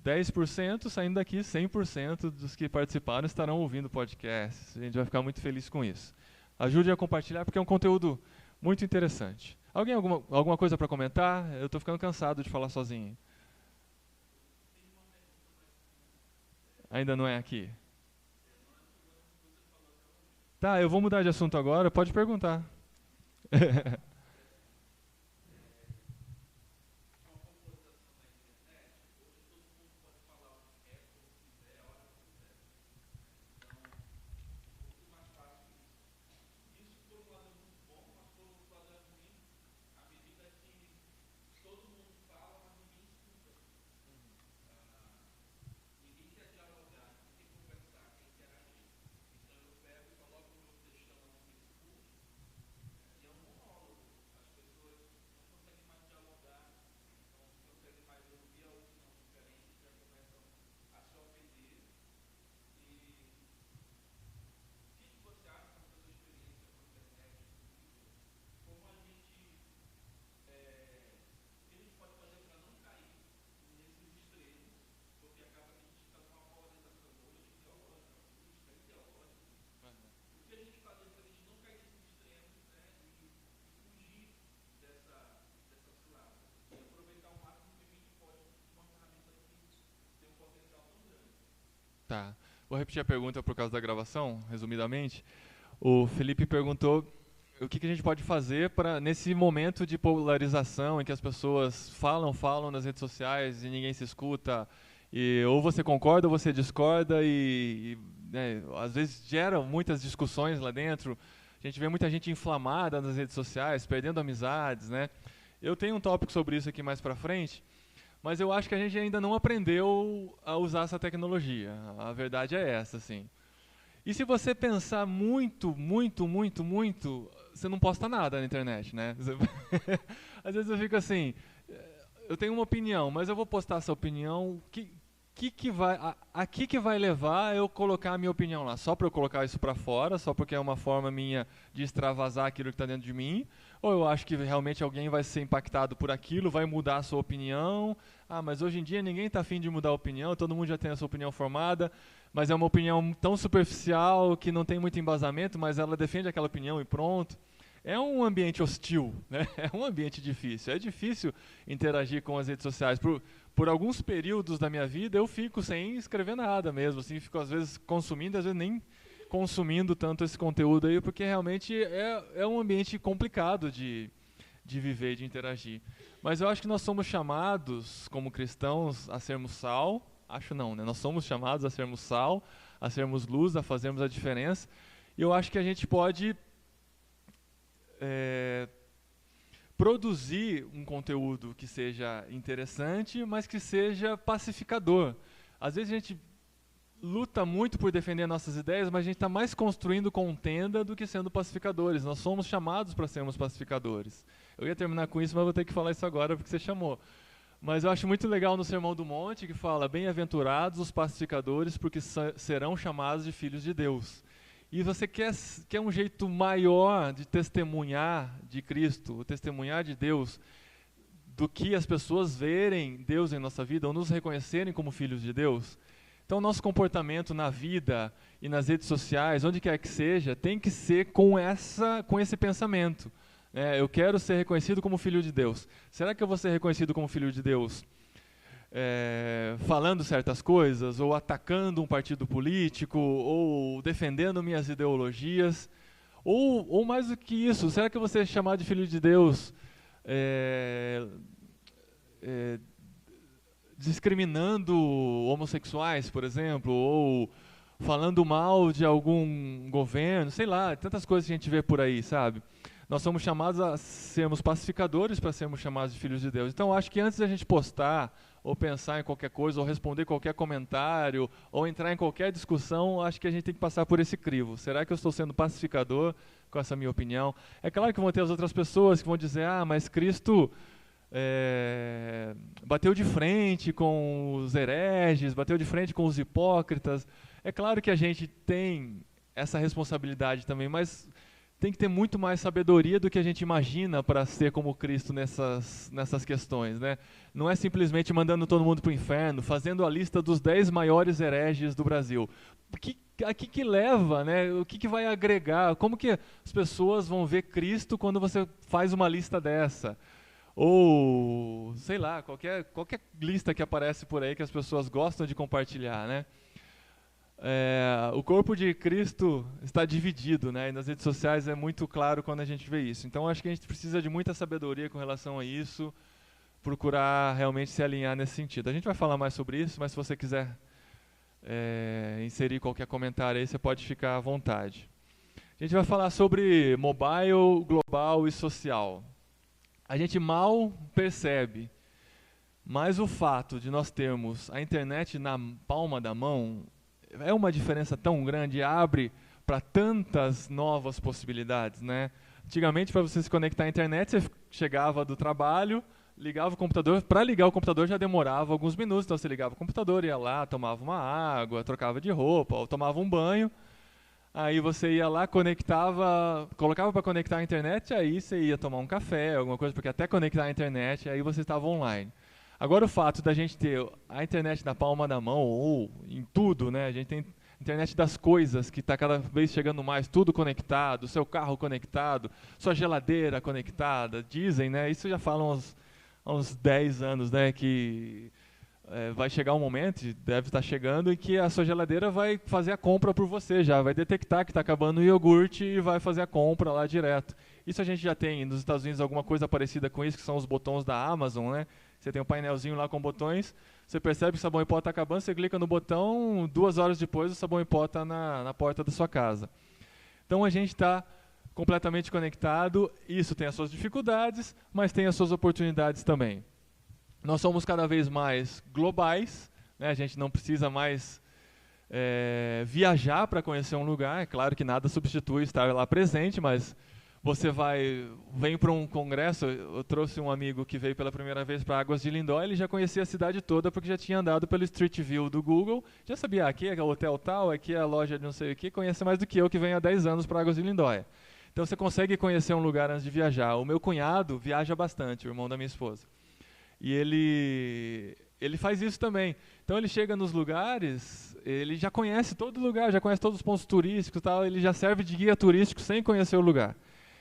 [SPEAKER 1] 10%, saindo daqui 100% dos que participaram estarão ouvindo o podcast. A gente vai ficar muito feliz com isso. Ajude a compartilhar, porque é um conteúdo muito interessante. Alguém alguma coisa para comentar? Eu estou ficando cansado de falar sozinho. Ainda não é aqui? Tá, eu vou mudar de assunto agora, pode perguntar. Tá. Vou repetir a pergunta por causa da gravação, resumidamente. O Felipe perguntou o que a gente pode fazer para, nesse momento de polarização em que as pessoas falam nas redes sociais e ninguém se escuta, e ou você concorda ou você discorda, né, às vezes gera muitas discussões lá dentro. A gente vê muita gente inflamada nas redes sociais, perdendo amizades, né? Eu tenho um tópico sobre isso aqui mais para frente, mas eu acho que a gente ainda não aprendeu a usar essa tecnologia. A verdade é essa, assim. E se você pensar muito, você não posta nada na internet, né? Às vezes eu fico assim, eu tenho uma opinião, mas eu vou postar essa opinião, aqui que vai levar eu colocar a minha opinião lá? Só para eu colocar isso para fora, só porque é uma forma minha de extravasar aquilo que está dentro de mim? Ou eu acho que realmente alguém vai ser impactado por aquilo, vai mudar a sua opinião? Ah, mas hoje em dia ninguém está afim de mudar a opinião, todo mundo já tem a sua opinião formada, mas é uma opinião tão superficial que não tem muito embasamento, mas ela defende aquela opinião e pronto. É um ambiente hostil, né? É um ambiente difícil. É difícil interagir com as redes sociais. Por alguns períodos da minha vida eu fico sem escrever nada mesmo, assim, fico às vezes consumindo, às vezes nem consumindo tanto esse conteúdo aí, porque realmente é um ambiente complicado de viver, de interagir. Mas eu acho que nós somos chamados, como cristãos, a sermos sal. Acho não, né? Nós somos chamados a sermos sal, a sermos luz, a fazermos a diferença. E eu acho que a gente pode produzir um conteúdo que seja interessante, mas que seja pacificador. Às vezes a gente luta muito por defender nossas ideias, mas a gente está mais construindo contenda do que sendo pacificadores. Nós somos chamados para sermos pacificadores. Eu ia terminar com isso, mas vou ter que falar isso agora porque você chamou. Mas eu acho muito legal no Sermão do Monte que fala: bem-aventurados os pacificadores, porque serão chamados de filhos de Deus. E você quer um jeito maior de testemunhar de Cristo, testemunhar de Deus, do que as pessoas verem Deus em nossa vida ou nos reconhecerem como filhos de Deus? Então, nosso comportamento na vida e nas redes sociais, onde quer que seja, tem que ser com esse pensamento. Eu quero ser reconhecido como filho de Deus. Será que eu vou ser reconhecido como filho de Deus falando certas coisas, ou atacando um partido político, ou defendendo minhas ideologias? Ou mais do que isso, será que eu vou ser chamado de filho de Deus discriminando homossexuais, por exemplo, ou falando mal de algum governo, sei lá, tantas coisas que a gente vê por aí, sabe? Nós somos chamados a sermos pacificadores para sermos chamados de filhos de Deus. Então, acho que antes da gente postar, ou pensar em qualquer coisa, ou responder qualquer comentário, ou entrar em qualquer discussão, acho que a gente tem que passar por esse crivo. Será que eu estou sendo pacificador com essa minha opinião? É claro que vão ter as outras pessoas que vão dizer: ah, mas Cristo bateu de frente com os hereges, bateu de frente com os hipócritas. É claro que a gente tem essa responsabilidade também, mas tem que ter muito mais sabedoria do que a gente imagina para ser como Cristo nessas questões, né? Não é simplesmente mandando todo mundo para o inferno, fazendo a lista dos 10 maiores hereges do Brasil. A que leva, né? O que vai agregar? Como que as pessoas vão ver Cristo quando você faz uma lista dessa? Ou, sei lá, qualquer lista que aparece por aí que as pessoas gostam de compartilhar, né? O corpo de Cristo está dividido, né? E nas redes sociais é muito claro quando a gente vê isso. Então, acho que a gente precisa de muita sabedoria com relação a isso, procurar realmente se alinhar nesse sentido. A gente vai falar mais sobre isso, mas se você quiser inserir qualquer comentário aí, você pode ficar à vontade. A gente vai falar sobre mobile, global e social. A gente mal percebe, mas o fato de nós termos a internet na palma da mão é uma diferença tão grande, abre para tantas novas possibilidades, né? Antigamente, para você se conectar à internet, você chegava do trabalho, ligava o computador. Para ligar o computador já demorava alguns minutos, então você ligava o computador, ia lá, tomava uma água, trocava de roupa, ou tomava um banho. Aí você ia lá, colocava para conectar à internet, aí você ia tomar um café, alguma coisa, porque até conectar à internet, aí você estava online. Agora o fato da gente ter a internet na palma da mão, ou em tudo, né? A gente tem a internet das coisas, que está cada vez chegando mais, tudo conectado, seu carro conectado, sua geladeira conectada, dizem, né? Isso já falam há uns 10 anos, né? Que vai chegar um momento, deve estar chegando, em que a sua geladeira vai fazer a compra por você já, vai detectar que está acabando o iogurte e vai fazer a compra lá direto. Isso a gente já tem nos Estados Unidos alguma coisa parecida com isso, que são os botões da Amazon, né? Você tem um painelzinho lá com botões, você percebe que o sabão em pó está acabando, você clica no botão, 2 horas depois o sabão em pó está na porta da sua casa. Então a gente está completamente conectado, isso tem as suas dificuldades, mas tem as suas oportunidades também. Nós somos cada vez mais globais, né? A gente não precisa mais viajar para conhecer um lugar. É claro que nada substitui estar lá presente, mas você vem para um congresso. Eu trouxe um amigo que veio pela primeira vez para Águas de Lindóia, ele já conhecia a cidade toda porque já tinha andado pelo Street View do Google, já sabia, aqui é o hotel tal, aqui é a loja de não sei o que, conhece mais do que eu que venho há 10 anos para Águas de Lindóia. Então você consegue conhecer um lugar antes de viajar. O meu cunhado viaja bastante, o irmão da minha esposa. E ele faz isso também. Então ele chega nos lugares, ele já conhece todo lugar, já conhece todos os pontos turísticos e tal, ele já serve de guia turístico sem conhecer o lugar.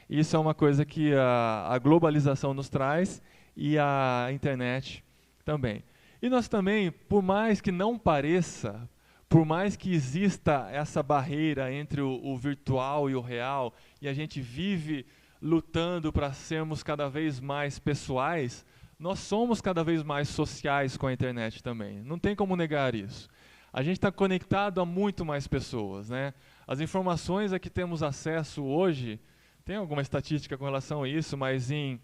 [SPEAKER 1] Isso é uma coisa que a globalização nos traz e a internet também. E nós também, por mais que não pareça, por mais que exista essa barreira entre o virtual e o real, e a gente vive lutando para sermos cada vez mais pessoais, nós somos cada vez mais sociais com a internet também. Não tem como negar isso. A gente está conectado a muito mais pessoas, né? As informações a que temos acesso hoje, tem alguma estatística com relação a isso, mas em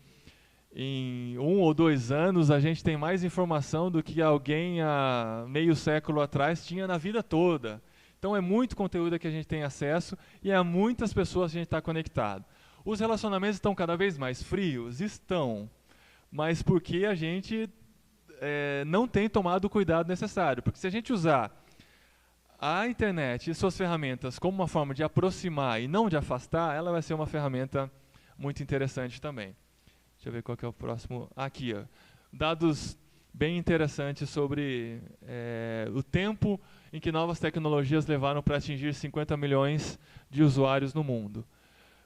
[SPEAKER 1] em 1 ou 2 anos a gente tem mais informação do que alguém há meio século atrás tinha na vida toda. Então é muito conteúdo que a gente tem acesso e a muitas pessoas a gente está conectado. Os relacionamentos estão cada vez mais frios? Estão. Mas porque a gente não tem tomado o cuidado necessário. Porque se a gente usar a internet e suas ferramentas como uma forma de aproximar e não de afastar, ela vai ser uma ferramenta muito interessante também. Deixa eu ver qual que é o próximo. Aqui, ó. Dados bem interessantes sobre o tempo em que novas tecnologias levaram para atingir 50 milhões de usuários no mundo.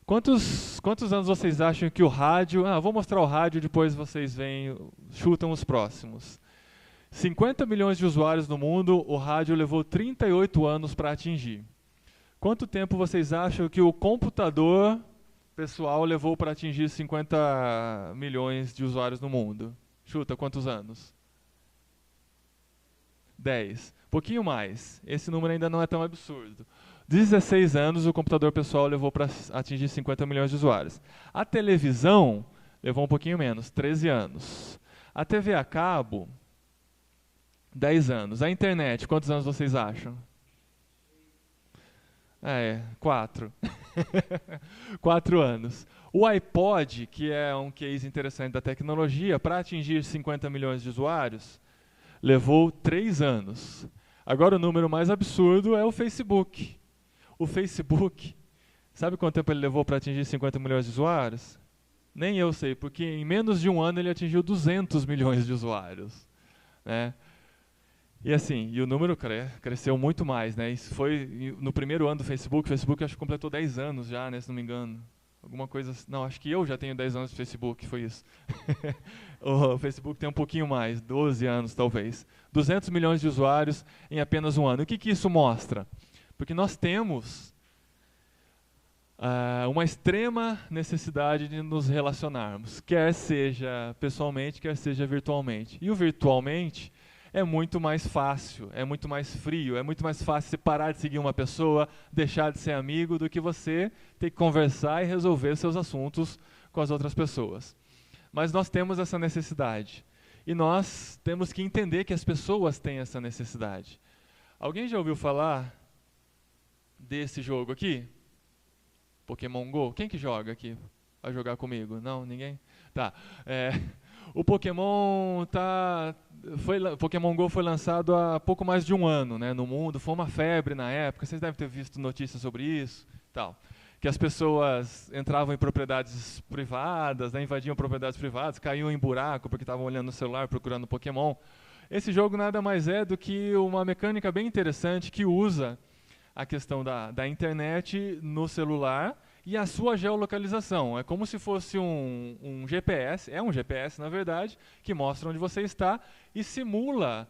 [SPEAKER 1] Quantos anos vocês acham que o rádio... vou mostrar o rádio, depois vocês chutam os próximos. 50 milhões de usuários no mundo, o rádio levou 38 anos para atingir. Quanto tempo vocês acham que o computador pessoal levou para atingir 50 milhões de usuários no mundo? Chuta, quantos anos? 10. Pouquinho mais. Esse número ainda não é tão absurdo. 16 anos o computador pessoal levou para atingir 50 milhões de usuários. A televisão levou um pouquinho menos, 13 anos. A TV a cabo, 10 anos. A internet, quantos anos vocês acham? 4. 4 anos. O iPod, que é um case interessante da tecnologia, para atingir 50 milhões de usuários, levou 3 anos. Agora o número mais absurdo é o Facebook. O Facebook, sabe quanto tempo ele levou para atingir 50 milhões de usuários? Nem eu sei, porque em menos de um ano ele atingiu 200 milhões de usuários. Né? E assim, o número cresceu muito mais. Né? Isso foi no primeiro ano do Facebook. O Facebook acho que completou 10 anos já, né, se não me engano. Alguma coisa. Não, acho que eu já tenho 10 anos de Facebook, foi isso. O Facebook tem um pouquinho mais, 12 anos talvez. 200 milhões de usuários em apenas um ano. O que isso mostra? Porque nós temos uma extrema necessidade de nos relacionarmos, quer seja pessoalmente, quer seja virtualmente. E o virtualmente é muito mais fácil, é muito mais frio, é muito mais fácil você parar de seguir uma pessoa, deixar de ser amigo, do que você ter que conversar e resolver seus assuntos com as outras pessoas. Mas nós temos essa necessidade. E nós temos que entender que as pessoas têm essa necessidade. Alguém já ouviu falar desse jogo aqui? Pokémon Go? Quem que joga aqui? Vai jogar comigo? Não? Ninguém? Tá. O Pokémon Pokémon Go foi lançado há pouco mais de um ano, né, no mundo. Foi uma febre na época. Vocês devem ter visto notícias sobre isso. Tal. Que as pessoas entravam em propriedades privadas, né, invadiam propriedades privadas, caíam em buraco porque estavam olhando no celular procurando Pokémon. Esse jogo nada mais é do que uma mecânica bem interessante que usa a questão da internet no celular e a sua geolocalização. É como se fosse um GPS, é um GPS na verdade, que mostra onde você está e simula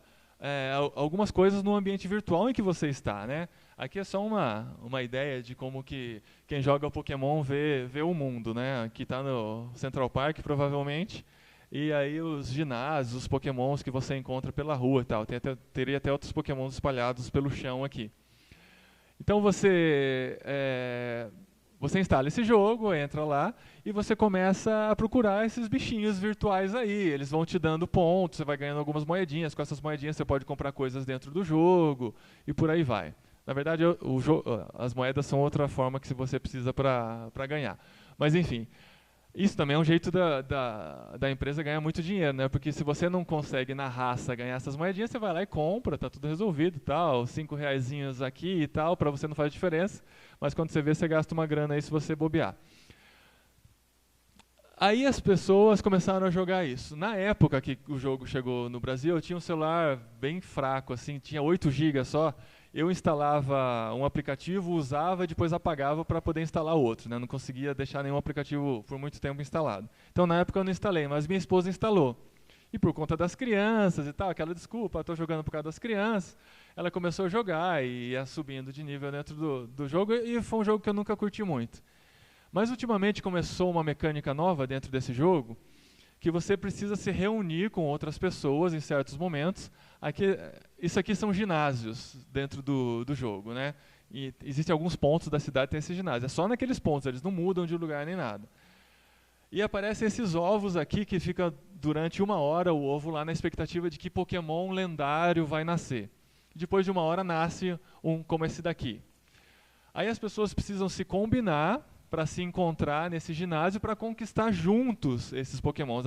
[SPEAKER 1] algumas coisas no ambiente virtual em que você está. Né? Aqui é só uma ideia de como que quem joga Pokémon vê o mundo. Né? Aqui está no Central Park, provavelmente, e aí os ginásios, os Pokémons que você encontra pela rua e tal. Teria até outros Pokémons espalhados pelo chão aqui. Então você instala esse jogo, entra lá e você começa a procurar esses bichinhos virtuais aí. Eles vão te dando pontos, você vai ganhando algumas moedinhas. Com essas moedinhas você pode comprar coisas dentro do jogo e por aí vai. Na verdade, as moedas são outra forma que você precisa para ganhar. Mas enfim, isso também é um jeito da empresa ganhar muito dinheiro, né? Porque se você não consegue na raça ganhar essas moedinhas, você vai lá e compra, tá tudo resolvido e tal, 5 reaisinhos aqui e tal, para você não faz diferença, mas quando você vê, você gasta uma grana aí se você bobear. Aí as pessoas começaram a jogar isso. Na época que o jogo chegou no Brasil, eu tinha um celular bem fraco, assim, tinha 8 GB só. Eu instalava um aplicativo, usava e depois apagava para poder instalar outro. Né? Não conseguia deixar nenhum aplicativo por muito tempo instalado. Então, na época, eu não instalei, mas minha esposa instalou. E por conta das crianças e tal, aquela desculpa, estou jogando por causa das crianças, ela começou a jogar e ia subindo de nível dentro do jogo, e foi um jogo que eu nunca curti muito. Mas, ultimamente, começou uma mecânica nova dentro desse jogo, que você precisa se reunir com outras pessoas em certos momentos. Isso aqui são ginásios dentro do jogo, né? E existem alguns pontos da cidade que tem esse ginásio. É só naqueles pontos, eles não mudam de lugar nem nada. E aparecem esses ovos aqui que fica durante 1 hora o ovo lá na expectativa de que Pokémon lendário vai nascer. Depois de 1 hora nasce um como esse daqui. Aí as pessoas precisam se combinar para se encontrar nesse ginásio para conquistar juntos esses Pokémons.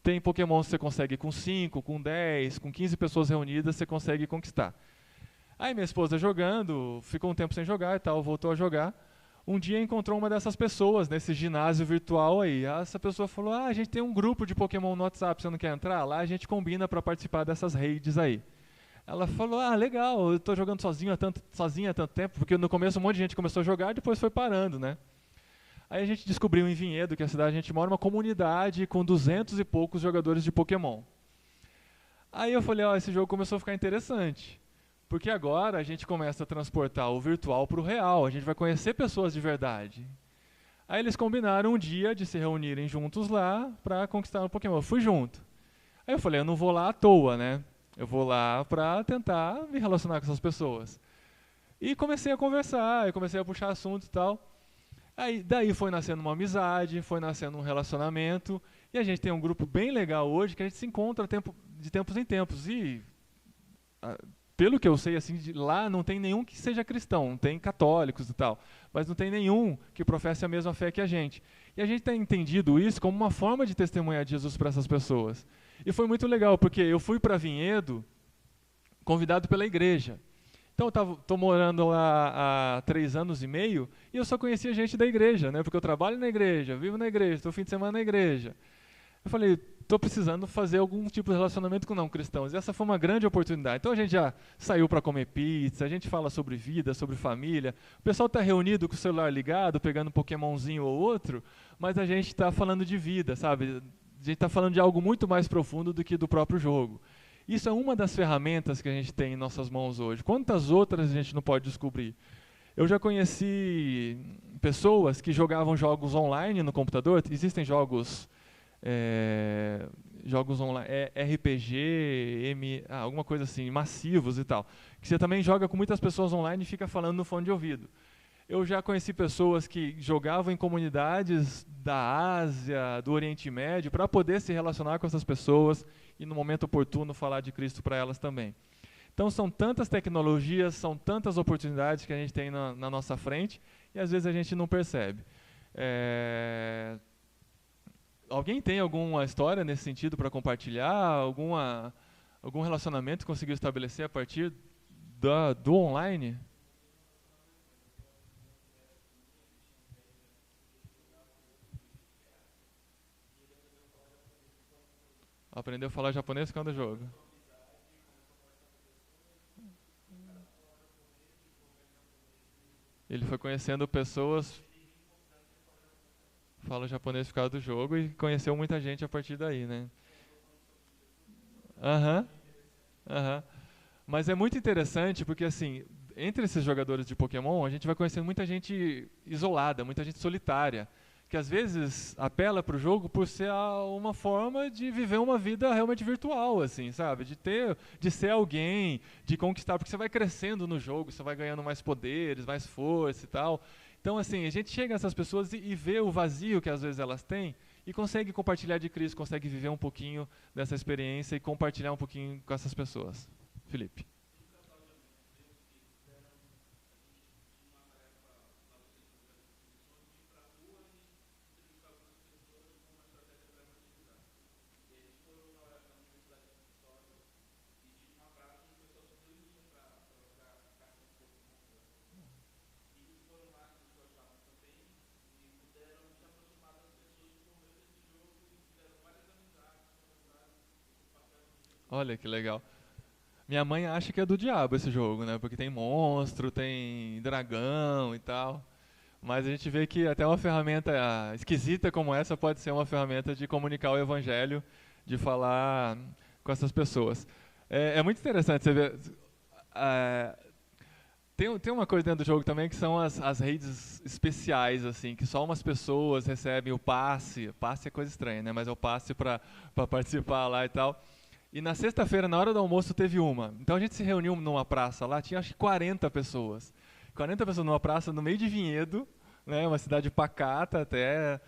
[SPEAKER 1] Tem Pokémon que você consegue com 5, com 10, com 15 pessoas reunidas, você consegue conquistar. Aí minha esposa jogando, ficou um tempo sem jogar e tal, voltou a jogar. Um dia encontrou uma dessas pessoas nesse ginásio virtual aí. Essa pessoa falou, a gente tem um grupo de Pokémon no WhatsApp, você não quer entrar? Lá a gente combina para participar dessas raids aí. Ela falou, legal, eu estou jogando sozinha há tanto tempo, porque no começo um monte de gente começou a jogar, depois foi parando, né? Aí a gente descobriu em Vinhedo, que é a cidade que a gente mora, uma comunidade com 200 e poucos jogadores de Pokémon. Aí eu falei, esse jogo começou a ficar interessante. Porque agora a gente começa a transportar o virtual para o real, a gente vai conhecer pessoas de verdade. Aí eles combinaram um dia de se reunirem juntos lá para conquistar um Pokémon. Eu fui junto. Aí eu falei, eu não vou lá à toa, né? Eu vou lá para tentar me relacionar com essas pessoas. E comecei a conversar, eu comecei a puxar assunto e tal. Aí, daí foi nascendo uma amizade, foi nascendo um relacionamento. E a gente tem um grupo bem legal hoje que a gente se encontra de tempos em tempos. E, pelo que eu sei, assim, lá não tem nenhum que seja cristão, tem católicos e tal. Mas não tem nenhum que professe a mesma fé que a gente. E a gente tem entendido isso como uma forma de testemunhar de Jesus para essas pessoas. E foi muito legal, porque eu fui para Vinhedo convidado pela igreja. Então, eu estou morando lá há 3 anos e meio e eu só conhecia gente da igreja, né? Porque eu trabalho na igreja, vivo na igreja, estou fim de semana na igreja. Eu falei, estou precisando fazer algum tipo de relacionamento com não cristãos. E essa foi uma grande oportunidade. Então, a gente já saiu para comer pizza, a gente fala sobre vida, sobre família. O pessoal está reunido com o celular ligado, pegando um Pokémonzinho ou outro, mas a gente está falando de vida, sabe? A gente está falando de algo muito mais profundo do que do próprio jogo. Isso é uma das ferramentas que a gente tem em nossas mãos hoje. Quantas outras a gente não pode descobrir? Eu já conheci pessoas que jogavam jogos online no computador. Existem jogos online, RPG, alguma coisa assim, massivos e tal. Que você também joga com muitas pessoas online e fica falando no fone de ouvido. Eu já conheci pessoas que jogavam em comunidades da Ásia, do Oriente Médio, para poder se relacionar com essas pessoas e, no momento oportuno, falar de Cristo para elas também. Então, são tantas tecnologias, são tantas oportunidades que a gente tem na nossa frente e, às vezes, a gente não percebe. Alguém tem alguma história nesse sentido para compartilhar? Algum relacionamento que conseguiu estabelecer a partir do online? Aprendeu a falar japonês quando joga? Ele foi conhecendo pessoas, fala japonês por causa do jogo e conheceu muita gente a partir daí, né? Aham, aham. Mas é muito interessante porque, assim, entre esses jogadores de Pokémon, a gente vai conhecendo muita gente isolada, muita gente solitária, que às vezes apela para o jogo por ser uma forma de viver uma vida realmente virtual, assim, sabe? De ser alguém, de conquistar, porque você vai crescendo no jogo, você vai ganhando mais poderes, mais força e tal. Então, assim, a gente chega a essas pessoas e vê o vazio que às vezes elas têm e consegue compartilhar de Cristo, consegue viver um pouquinho dessa experiência e compartilhar um pouquinho com essas pessoas. Felipe. Olha que legal. Minha mãe acha que é do diabo esse jogo, né? Porque tem monstro, tem dragão e tal. Mas a gente vê que até uma ferramenta esquisita como essa pode ser uma ferramenta de comunicar o evangelho, de falar com essas pessoas. É muito interessante você ver. ah, tem uma coisa dentro do jogo também que são as redes especiais, assim, que só umas pessoas recebem o passe. Passe é coisa estranha, né? Mas é o passe para participar lá e tal. E na sexta-feira, na hora do almoço, teve uma. Então a gente se reuniu numa praça lá, tinha acho que 40 pessoas. 40 pessoas numa praça no meio de Vinhedo, né, uma cidade pacata até,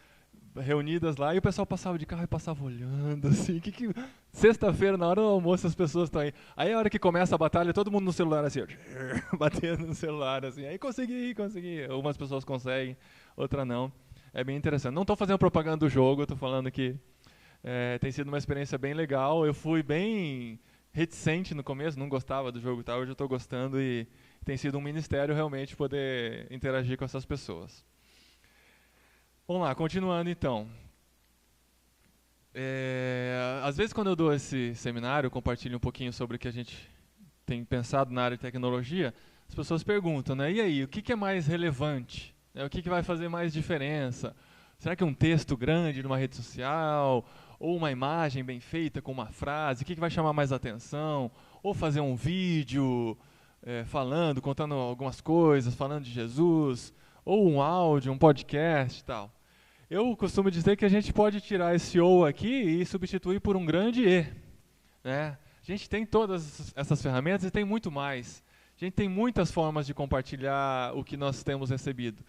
[SPEAKER 1] reunidas lá, e o pessoal passava de carro e passava olhando, assim, sexta-feira, na hora do almoço, as pessoas estão aí. Aí a hora que começa a batalha, todo mundo no celular, assim, batendo no celular, assim, aí consegui. Algumas pessoas conseguem, outras não. É bem interessante. Não estou fazendo propaganda do jogo, estou falando que tem sido uma experiência bem legal. Eu fui bem reticente no começo, não gostava do jogo e tal, hoje eu estou gostando e tem sido um ministério realmente poder interagir com essas pessoas. Vamos lá, continuando então. Às vezes quando eu dou esse seminário, eu compartilho um pouquinho sobre o que a gente tem pensado na área de tecnologia, as pessoas perguntam, né? E aí, o que é mais relevante? O que vai fazer mais diferença? Será que um texto grande numa rede social? Ou uma imagem bem feita com uma frase? O que vai chamar mais atenção? Ou fazer um vídeo falando, contando algumas coisas, falando de Jesus? Ou um áudio, um podcast e tal? Eu costumo dizer que a gente pode tirar esse ou aqui e substituir por um grande e, né? A gente tem todas essas ferramentas e tem muito mais. A gente tem muitas formas de compartilhar o que nós temos recebido.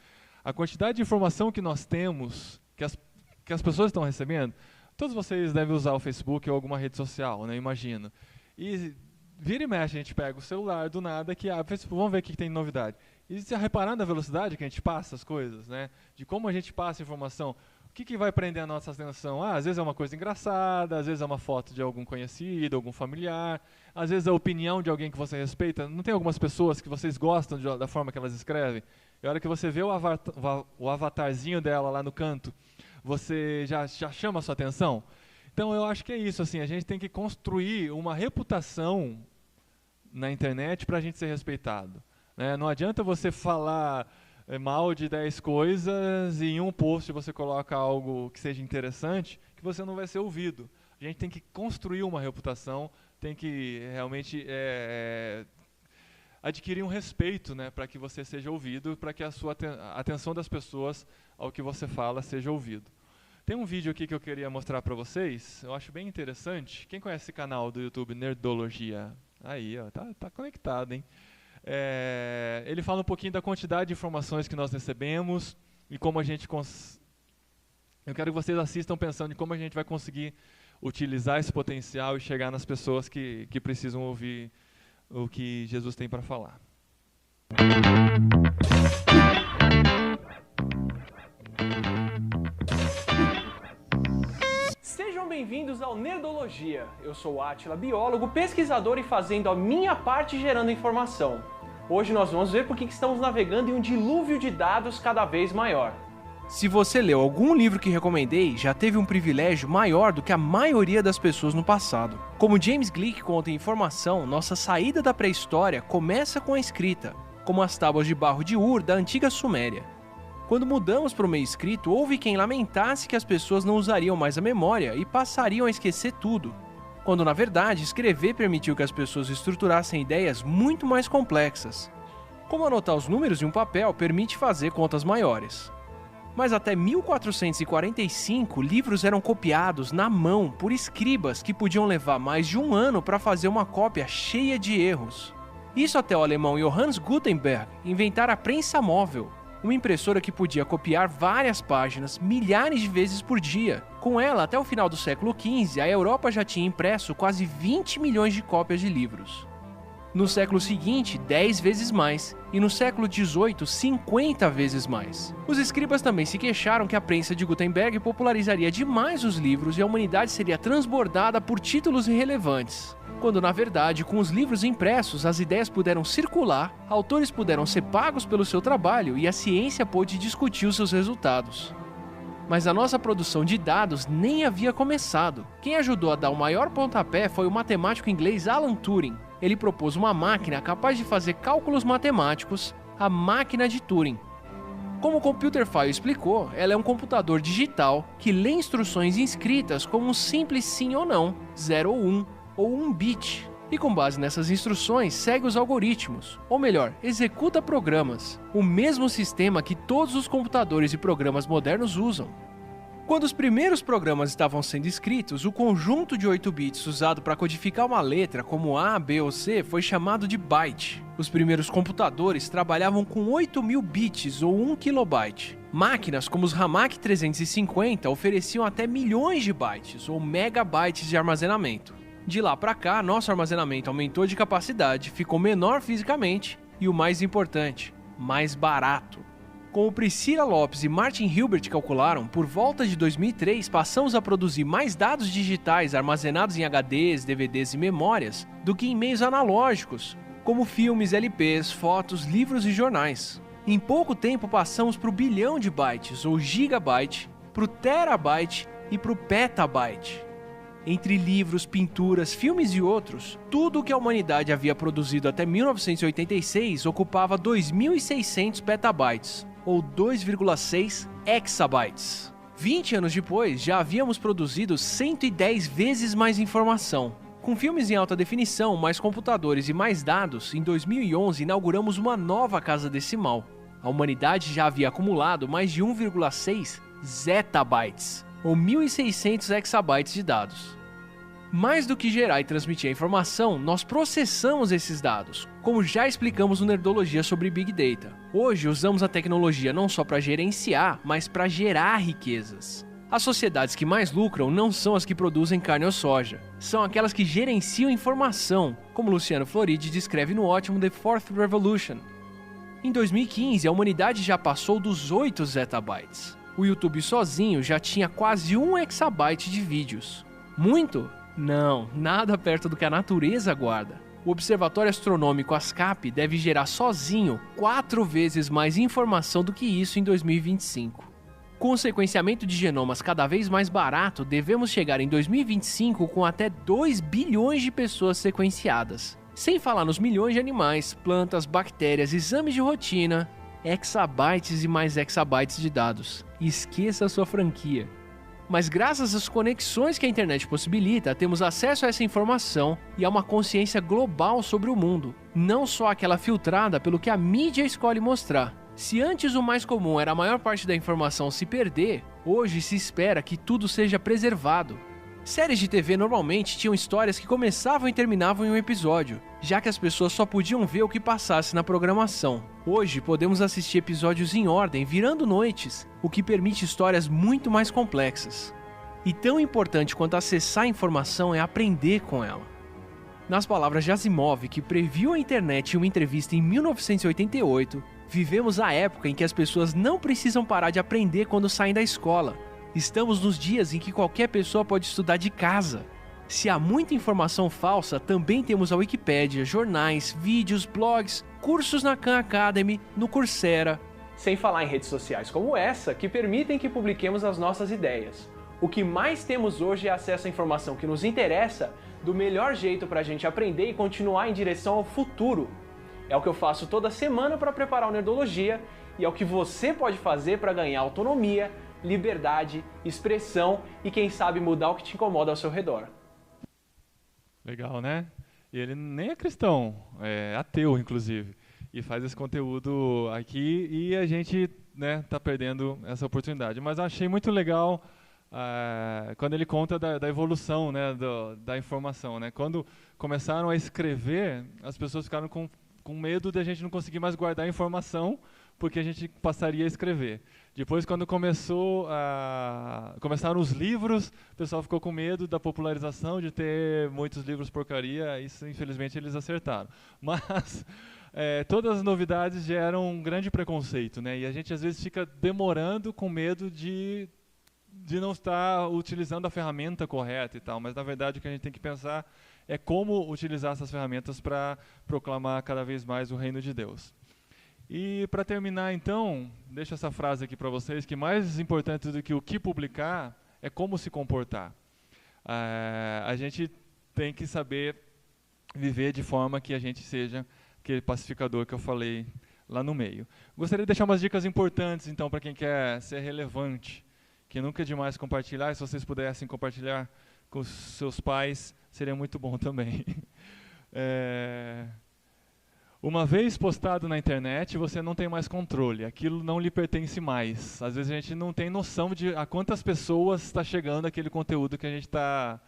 [SPEAKER 1] A quantidade de informação que nós temos, que as pessoas estão recebendo, todos vocês devem usar o Facebook ou alguma rede social, né? Imagino. E vira e mexe, a gente pega o celular do nada que abre o Facebook, vamos ver o que tem de novidade. E se reparar na velocidade que a gente passa as coisas, né? De como a gente passa a informação, o que vai prender a nossa atenção? Às vezes é uma coisa engraçada, às vezes é uma foto de algum conhecido, algum familiar, às vezes é a opinião de alguém que você respeita. Não tem algumas pessoas que vocês gostam da forma que elas escrevem? E a hora que você vê o avatarzinho dela lá no canto, você já chama a sua atenção? Então eu acho que é isso, assim, a gente tem que construir uma reputação na internet para a gente ser respeitado. Não adianta você falar mal de 10 coisas e em um post você coloca algo que seja interessante, que você não vai ser ouvido. A gente tem que construir uma reputação, tem que realmente adquirir um respeito, né, para que você seja ouvido, para que a atenção das pessoas ao que você fala seja ouvido. Tem um vídeo aqui que eu queria mostrar para vocês, eu acho bem interessante. Quem conhece esse canal do YouTube, Nerdologia? Aí, ó, tá conectado, hein? Ele fala um pouquinho da quantidade de informações que nós recebemos e como a gente eu quero que vocês assistam pensando em como a gente vai conseguir utilizar esse potencial e chegar nas pessoas que precisam ouvir o que Jesus tem para falar.
[SPEAKER 2] Sejam bem-vindos ao Nerdologia. Eu sou o Átila, biólogo, pesquisador e fazendo a minha parte gerando informação. Hoje nós vamos ver por que estamos navegando em um dilúvio de dados cada vez maior. Se você leu algum livro que recomendei, já teve um privilégio maior do que a maioria das pessoas no passado. Como James Gleick conta em Informação, nossa saída da pré-história começa com a escrita, como as tábuas de barro de Ur da antiga Suméria. Quando mudamos para o meio escrito, houve quem lamentasse que as pessoas não usariam mais a memória e passariam a esquecer tudo, quando na verdade escrever permitiu que as pessoas estruturassem ideias muito mais complexas. Como anotar os números em um papel permite fazer contas maiores. Mas até 1445, livros eram copiados na mão por escribas que podiam levar mais de um ano para fazer uma cópia cheia de erros. Isso até o alemão Johannes Gutenberg inventar a prensa móvel, uma impressora que podia copiar várias páginas, milhares de vezes por dia. Com ela, até o final do século XV, a Europa já tinha impresso quase 20 milhões de cópias de livros. No século seguinte, 10 vezes mais, e no século XVIII, 50 vezes mais. Os escribas também se queixaram que a prensa de Gutenberg popularizaria demais os livros e a humanidade seria transbordada por títulos irrelevantes. Quando, na verdade, com os livros impressos, as ideias puderam circular, autores puderam ser pagos pelo seu trabalho e a ciência pôde discutir os seus resultados. Mas a nossa produção de dados nem havia começado. Quem ajudou a dar o maior pontapé foi o matemático inglês Alan Turing. Ele propôs uma máquina capaz de fazer cálculos matemáticos, a máquina de Turing. Como o Computerphile explicou, ela é um computador digital que lê instruções inscritas como um simples sim ou não, 0 ou 1, ou 1 bit. E com base nessas instruções, segue os algoritmos, ou melhor, executa programas, o mesmo sistema que todos os computadores e programas modernos usam. Quando os primeiros programas estavam sendo escritos, o conjunto de 8 bits usado para codificar uma letra como A, B ou C foi chamado de byte. Os primeiros computadores trabalhavam com 8.000 bits ou 1 kilobyte. Máquinas como os Hamac 350 ofereciam até milhões de bytes ou megabytes de armazenamento. De lá para cá, nosso armazenamento aumentou de capacidade, ficou menor fisicamente e, o mais importante, mais barato. Como Priscila Lopes e Martin Hilbert calcularam, por volta de 2003 passamos a produzir mais dados digitais armazenados em HDs, DVDs e memórias do que em meios analógicos, como filmes, LPs, fotos, livros e jornais. Em pouco tempo passamos para o bilhão de bytes ou gigabyte, para o terabyte e para o petabyte. Entre livros, pinturas, filmes e outros, tudo o que a humanidade havia produzido até 1986 ocupava 2.600 petabytes, ou 2,6 exabytes. 20 anos depois, já havíamos produzido 110 vezes mais informação. Com filmes em alta definição, mais computadores e mais dados, em 2011 inauguramos uma nova casa decimal. A humanidade já havia acumulado mais de 1,6 zettabytes, ou 1.600 exabytes de dados. Mais do que gerar e transmitir a informação, nós processamos esses dados, como já explicamos no Nerdologia sobre Big Data. Hoje usamos a tecnologia não só para gerenciar, mas para gerar riquezas. As sociedades que mais lucram não são as que produzem carne ou soja, são aquelas que gerenciam informação, como Luciano Floridi descreve no ótimo The Fourth Revolution. Em 2015, a humanidade já passou dos 8 zettabytes. O YouTube sozinho já tinha quase 1 exabyte de vídeos. Muito? Não, nada perto do que a natureza guarda. O Observatório Astronômico ASCAP deve gerar sozinho 4 vezes mais informação do que isso em 2025. Com o sequenciamento de genomas cada vez mais barato, devemos chegar em 2025 com até 2 bilhões de pessoas sequenciadas. Sem falar nos milhões de animais, plantas, bactérias, exames de rotina, exabytes e mais exabytes de dados. Esqueça a sua franquia. Mas graças às conexões que a internet possibilita, temos acesso a essa informação e a uma consciência global sobre o mundo, não só aquela filtrada pelo que a mídia escolhe mostrar. Se antes o mais comum era a maior parte da informação se perder, hoje se espera que tudo seja preservado. Séries de TV normalmente tinham histórias que começavam e terminavam em um episódio, já que as pessoas só podiam ver o que passasse na programação. Hoje podemos assistir episódios em ordem, virando noites, o que permite histórias muito mais complexas. E tão importante quanto acessar a informação é aprender com ela. Nas palavras de Asimov, que previu a internet em uma entrevista em 1988, vivemos a época em que as pessoas não precisam parar de aprender quando saem da escola. Estamos nos dias em que qualquer pessoa pode estudar de casa. Se há muita informação falsa, também temos a Wikipédia, jornais, vídeos, blogs, cursos na Khan Academy, no Coursera. Sem falar em redes sociais como essa, que permitem que publiquemos as nossas ideias. O que mais temos hoje é acesso à informação que nos interessa do melhor jeito para a gente aprender e continuar em direção ao futuro. É o que eu faço toda semana para preparar o Nerdologia e é o que você pode fazer para ganhar autonomia, liberdade, expressão e quem sabe mudar o que te incomoda ao seu redor.
[SPEAKER 1] Legal, né? E ele nem é cristão, é ateu, inclusive. E faz esse conteúdo aqui e a gente, né, tá perdendo essa oportunidade. Mas eu achei muito legal quando ele conta da evolução, né, da informação. Né? Quando começaram a escrever, as pessoas ficaram com medo de a gente não conseguir mais guardar a informação, porque a gente passaria a escrever. Depois, quando começaram os livros, o pessoal ficou com medo da popularização, de ter muitos livros porcaria. Isso, infelizmente, eles acertaram. Mas todas as novidades geram um grande preconceito, né? E a gente, às vezes, fica demorando com medo de não estar utilizando a ferramenta correta e tal. Mas, na verdade, o que a gente tem que pensar é como utilizar essas ferramentas para proclamar cada vez mais o reino de Deus. E para terminar, então, deixo essa frase aqui para vocês, que mais importante do que o que publicar é como se comportar. A gente tem que saber viver de forma que a gente seja aquele pacificador que eu falei lá no meio. Gostaria de deixar umas dicas importantes, então, para quem quer ser relevante, que nunca é demais compartilhar, e se vocês pudessem compartilhar com os seus pais, seria muito bom também. Uma vez postado na internet, você não tem mais controle, aquilo não lhe pertence mais. Às vezes a gente não tem noção de a quantas pessoas está chegando aquele conteúdo que a gente está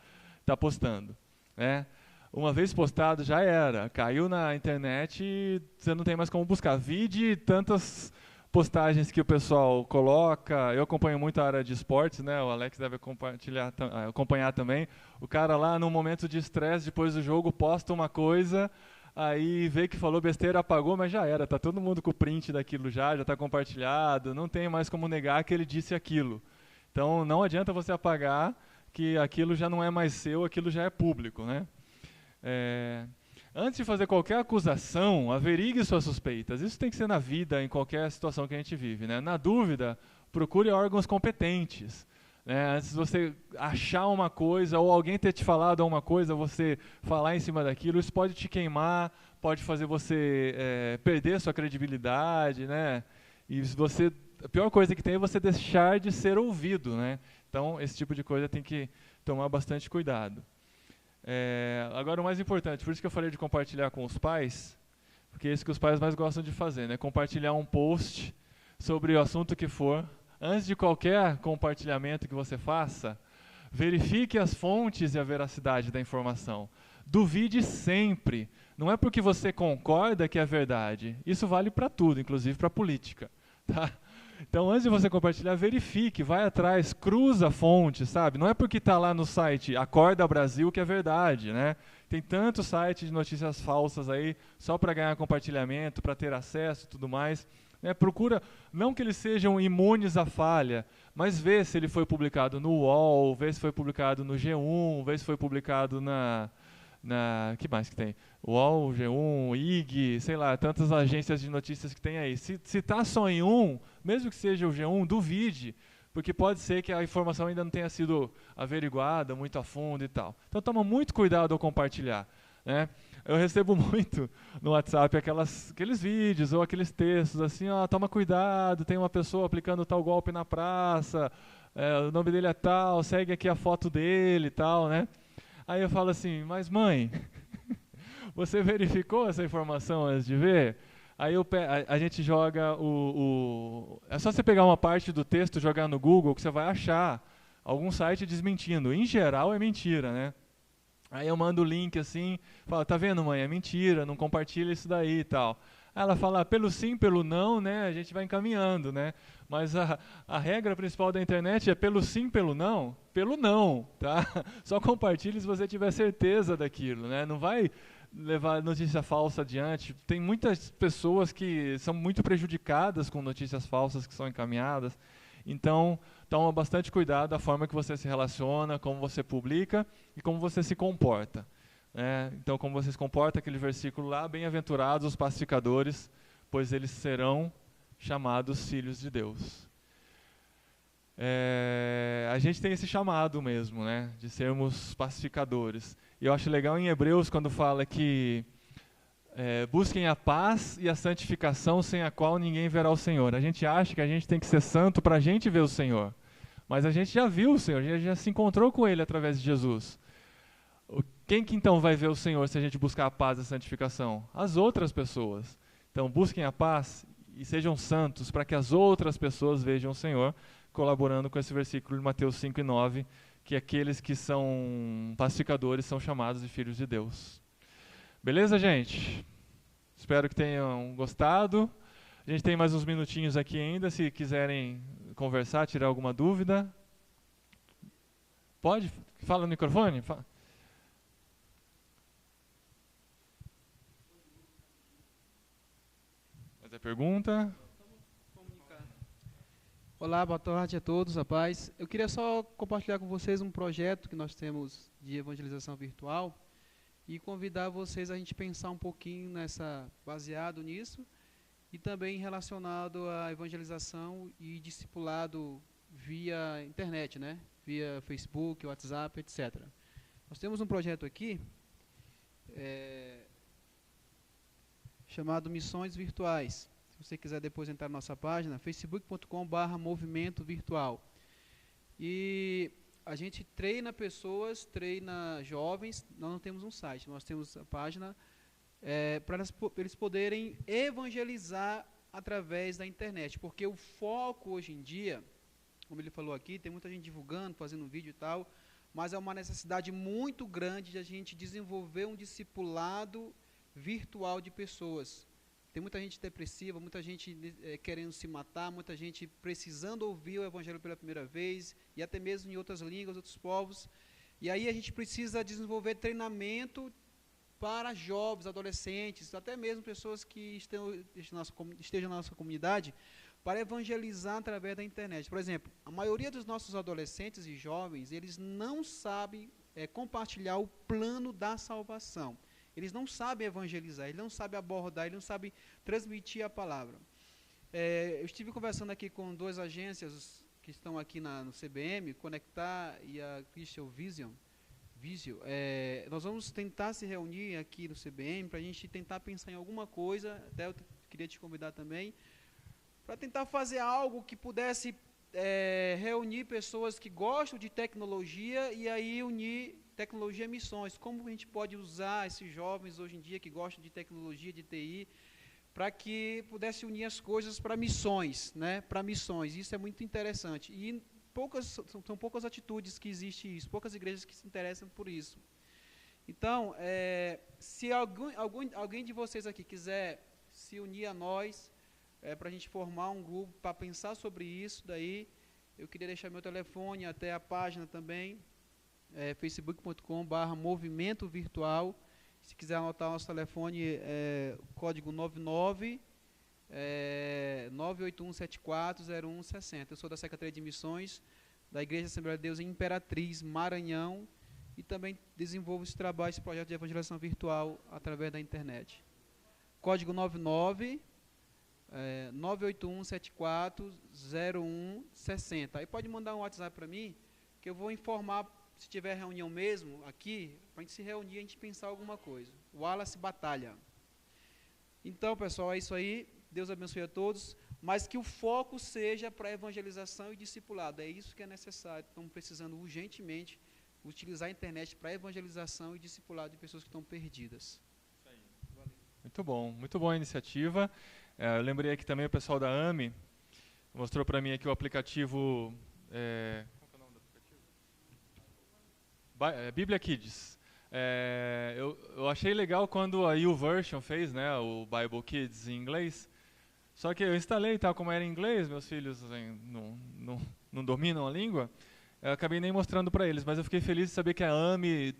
[SPEAKER 1] postando. Né? Uma vez postado, já era, caiu na internet e você não tem mais como buscar. Vide tantas postagens que o pessoal coloca. Eu acompanho muito a área de esportes, né? O Alex deve acompanhar também. O cara lá, num momento de estresse, depois do jogo, posta uma coisa, aí vê que falou besteira, apagou, mas já era. Tá todo mundo com o print daquilo já está compartilhado. Não tem mais como negar que ele disse aquilo. Então, não adianta você apagar, que aquilo já não é mais seu, aquilo já é público, né? Antes de fazer qualquer acusação, averigue suas suspeitas. Isso tem que ser na vida, em qualquer situação que a gente vive, né? Na dúvida, procure órgãos competentes. Né? Antes de você achar uma coisa, ou alguém ter te falado uma coisa, você falar em cima daquilo, isso pode te queimar, pode fazer você perder sua credibilidade, né? E você, a pior coisa que tem é você deixar de ser ouvido, né? Então, esse tipo de coisa tem que tomar bastante cuidado. Agora, o mais importante, por isso que eu falei de compartilhar com os pais, porque é isso que os pais mais gostam de fazer, né? Compartilhar um post sobre o assunto que for. Antes de qualquer compartilhamento que você faça, verifique as fontes e a veracidade da informação. Duvide sempre. Não é porque você concorda que é verdade. Isso vale para tudo, inclusive para a política. Tá? Então, antes de você compartilhar, verifique, vai atrás, cruza a fonte, sabe? Não é porque está lá no site Acorda Brasil que é verdade, né? Tem tanto site de notícias falsas aí, só para ganhar compartilhamento, para ter acesso e tudo mais. Procura, não que eles sejam imunes à falha, mas vê se ele foi publicado no UOL, vê se foi publicado no G1, vê se foi publicado que mais que tem? UOL, G1, IG, sei lá, tantas agências de notícias que tem aí. Se está só em um, mesmo que seja o G1, duvide, porque pode ser que a informação ainda não tenha sido averiguada muito a fundo e tal. Então toma muito cuidado ao compartilhar, né? Eu recebo muito no WhatsApp aqueles vídeos ou aqueles textos assim, toma cuidado, tem uma pessoa aplicando tal golpe na praça, o nome dele é tal, segue aqui a foto dele e tal, né? Aí eu falo assim, mas mãe, você verificou essa informação antes de ver? Aí a gente joga é só você pegar uma parte do texto e jogar no Google que você vai achar algum site desmentindo. Em geral é mentira, né? Aí eu mando o link assim, falo, tá vendo, mãe, é mentira, não compartilha isso daí e tal. Aí ela fala, pelo sim, pelo não, né, a gente vai encaminhando, né? Mas a regra principal da internet é pelo sim, pelo não, tá? Só compartilhe se você tiver certeza daquilo, né? Não vai levar notícia falsa adiante. Tem muitas pessoas que são muito prejudicadas com notícias falsas que são encaminhadas. Então, toma bastante cuidado da forma que você se relaciona, como você publica e como você se comporta. Então, como você se comporta, aquele versículo lá, bem-aventurados os pacificadores, pois eles serão chamados filhos de Deus. A gente tem esse chamado mesmo, né, de sermos pacificadores. E eu acho legal em Hebreus quando fala que busquem a paz e a santificação sem a qual ninguém verá o Senhor. A gente acha que a gente tem que ser santo para a gente ver o Senhor. Mas a gente já viu o Senhor, a gente já se encontrou com Ele através de Jesus. Quem que então vai ver o Senhor se a gente buscar a paz e a santificação? As outras pessoas. Então busquem a paz e sejam santos para que as outras pessoas vejam o Senhor, colaborando com esse versículo de Mateus 5 e 9, que aqueles que são pacificadores são chamados de filhos de Deus. Beleza, gente? Espero que tenham gostado. A gente tem mais uns minutinhos aqui ainda, se quiserem conversar, tirar alguma dúvida. Pode? Fala no microfone. Fala. Fazer pergunta?
[SPEAKER 3] Olá, boa tarde a todos, rapaz. Eu queria só compartilhar com vocês um projeto que nós temos de evangelização virtual e convidar vocês a gente pensar um pouquinho baseado nisso e também relacionado à evangelização e discipulado via internet, né? Via Facebook, WhatsApp, etc. Nós temos um projeto aqui chamado Missões Virtuais. Se você quiser depois entrar na nossa página, facebook.com/movimento virtual. E a gente treina pessoas, treina jovens, nós não temos um site, nós temos a página para eles poderem evangelizar através da internet, porque o foco hoje em dia, como ele falou aqui, tem muita gente divulgando, fazendo vídeo e tal, mas é uma necessidade muito grande de a gente desenvolver um discipulado virtual de pessoas, Tem muita gente depressiva, muita gente querendo se matar, muita gente precisando ouvir o Evangelho pela primeira vez, e até mesmo em outras línguas, outros povos. E aí a gente precisa desenvolver treinamento para jovens, adolescentes, até mesmo pessoas que estejam na nossa comunidade, para evangelizar através da internet. Por exemplo, a maioria dos nossos adolescentes e jovens, eles não sabem compartilhar o plano da salvação. Eles não sabem evangelizar, eles não sabem abordar, eles não sabem transmitir a palavra. Eu estive conversando aqui com 2 agências que estão aqui no CBM, Conectar e a Christian Vision. Nós vamos tentar se reunir aqui no CBM para a gente tentar pensar em alguma coisa, até eu queria te convidar também, para tentar fazer algo que pudesse reunir pessoas que gostam de tecnologia e aí unir tecnologia e missões. Como a gente pode usar esses jovens hoje em dia que gostam de tecnologia, de TI, para que pudesse unir as coisas para missões, né? Para missões. Isso é muito interessante. E são poucas atitudes que existem isso, poucas igrejas que se interessam por isso. Então, se alguém de vocês aqui quiser se unir a nós, para a gente formar um grupo para pensar sobre isso, daí eu queria deixar meu telefone, até a página também, facebook.com/movimento virtual. Se quiser anotar nosso telefone, código 99 981740160. Eu sou da Secretaria de Missões da Igreja Assembleia de Deus em Imperatriz, Maranhão, e também desenvolvo esse trabalho, esse projeto de evangelização virtual através da internet. Código 99 981740160. Aí pode mandar um WhatsApp para mim, que eu vou informar, se tiver reunião mesmo aqui, para a gente se reunir e a gente pensar alguma coisa. Wallace Batalha. Então, pessoal, é isso aí. Deus abençoe a todos, mas que o foco seja para evangelização e discipulado. É isso que é necessário. Estamos precisando urgentemente utilizar a internet para evangelização e discipulado de pessoas que estão perdidas.
[SPEAKER 1] Muito bom a iniciativa. Eu lembrei aqui também o pessoal da AME mostrou para mim aqui o aplicativo, qual é o nome do aplicativo? Bíblia Kids. Eu achei legal quando a YouVersion fez, né, o Bible Kids em inglês. Só que eu instalei, tal, como era em inglês, meus filhos assim, não dominam a língua, eu acabei nem mostrando para eles, mas eu fiquei feliz de saber que a AME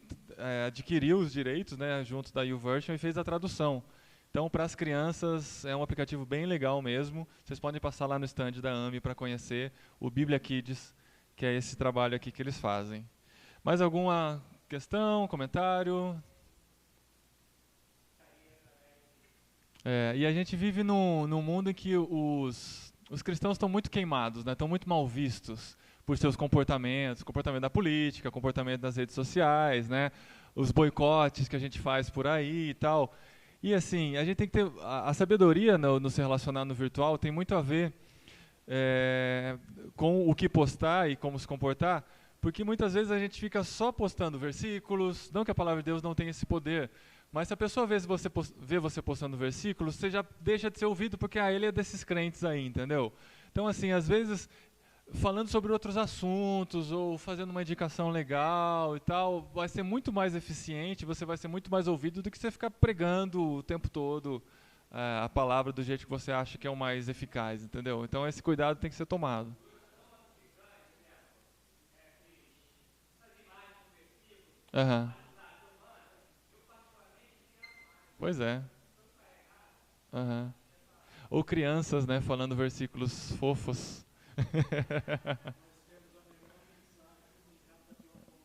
[SPEAKER 1] adquiriu os direitos, né, junto da YouVersion, e fez a tradução. Então, para as crianças, é um aplicativo bem legal mesmo. Vocês podem passar lá no stand da AME para conhecer o Bíblia Kids, que é esse trabalho aqui que eles fazem. Mais alguma questão, comentário? E a gente vive num mundo em que os cristãos estão muito queimados, né? Estão muito mal vistos por seus comportamentos, comportamento da política, comportamento das redes sociais, né? Os boicotes que a gente faz por aí e tal. E assim, a gente tem que ter a sabedoria no se relacionar no virtual, tem muito a ver com o que postar e como se comportar, porque muitas vezes a gente fica só postando versículos, não que a palavra de Deus não tenha esse poder, mas se a pessoa vê você postando versículos, você já deixa de ser ouvido, porque ele é desses crentes aí, entendeu? Então, assim, às vezes, falando sobre outros assuntos, ou fazendo uma indicação legal e tal, vai ser muito mais eficiente, você vai ser muito mais ouvido do que você ficar pregando o tempo todo a palavra do jeito que você acha que é o mais eficaz, entendeu? Então, esse cuidado tem que ser tomado. Aham. Pois é. Uhum. Ou crianças, né, falando versículos fofos.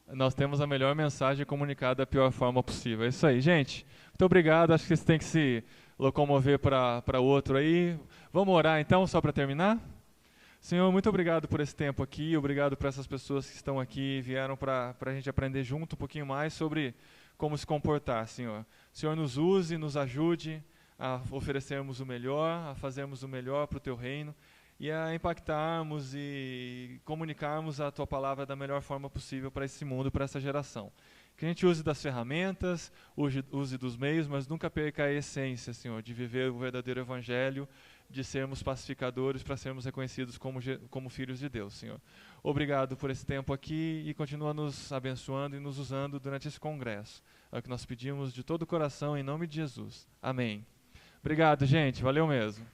[SPEAKER 1] Nós temos a melhor mensagem comunicada da pior forma possível. É isso aí, gente. Muito obrigado. Acho que vocês têm que se locomover para outro aí. Vamos orar então, só para terminar? Senhor, muito obrigado por esse tempo aqui. Obrigado por essas pessoas que estão aqui, vieram para a gente aprender junto um pouquinho mais sobre como se comportar, Senhor. Senhor, nos use, nos ajude a oferecermos o melhor, a fazermos o melhor para o Teu reino e a impactarmos e comunicarmos a Tua palavra da melhor forma possível para esse mundo, para essa geração. Que a gente use das ferramentas, use dos meios, mas nunca perca a essência, Senhor, de viver o verdadeiro evangelho, de sermos pacificadores para sermos reconhecidos como filhos de Deus, Senhor. Obrigado por esse tempo aqui e continua nos abençoando e nos usando durante esse congresso. É o que nós pedimos de todo o coração, em nome de Jesus. Amém. Obrigado, gente. Valeu mesmo.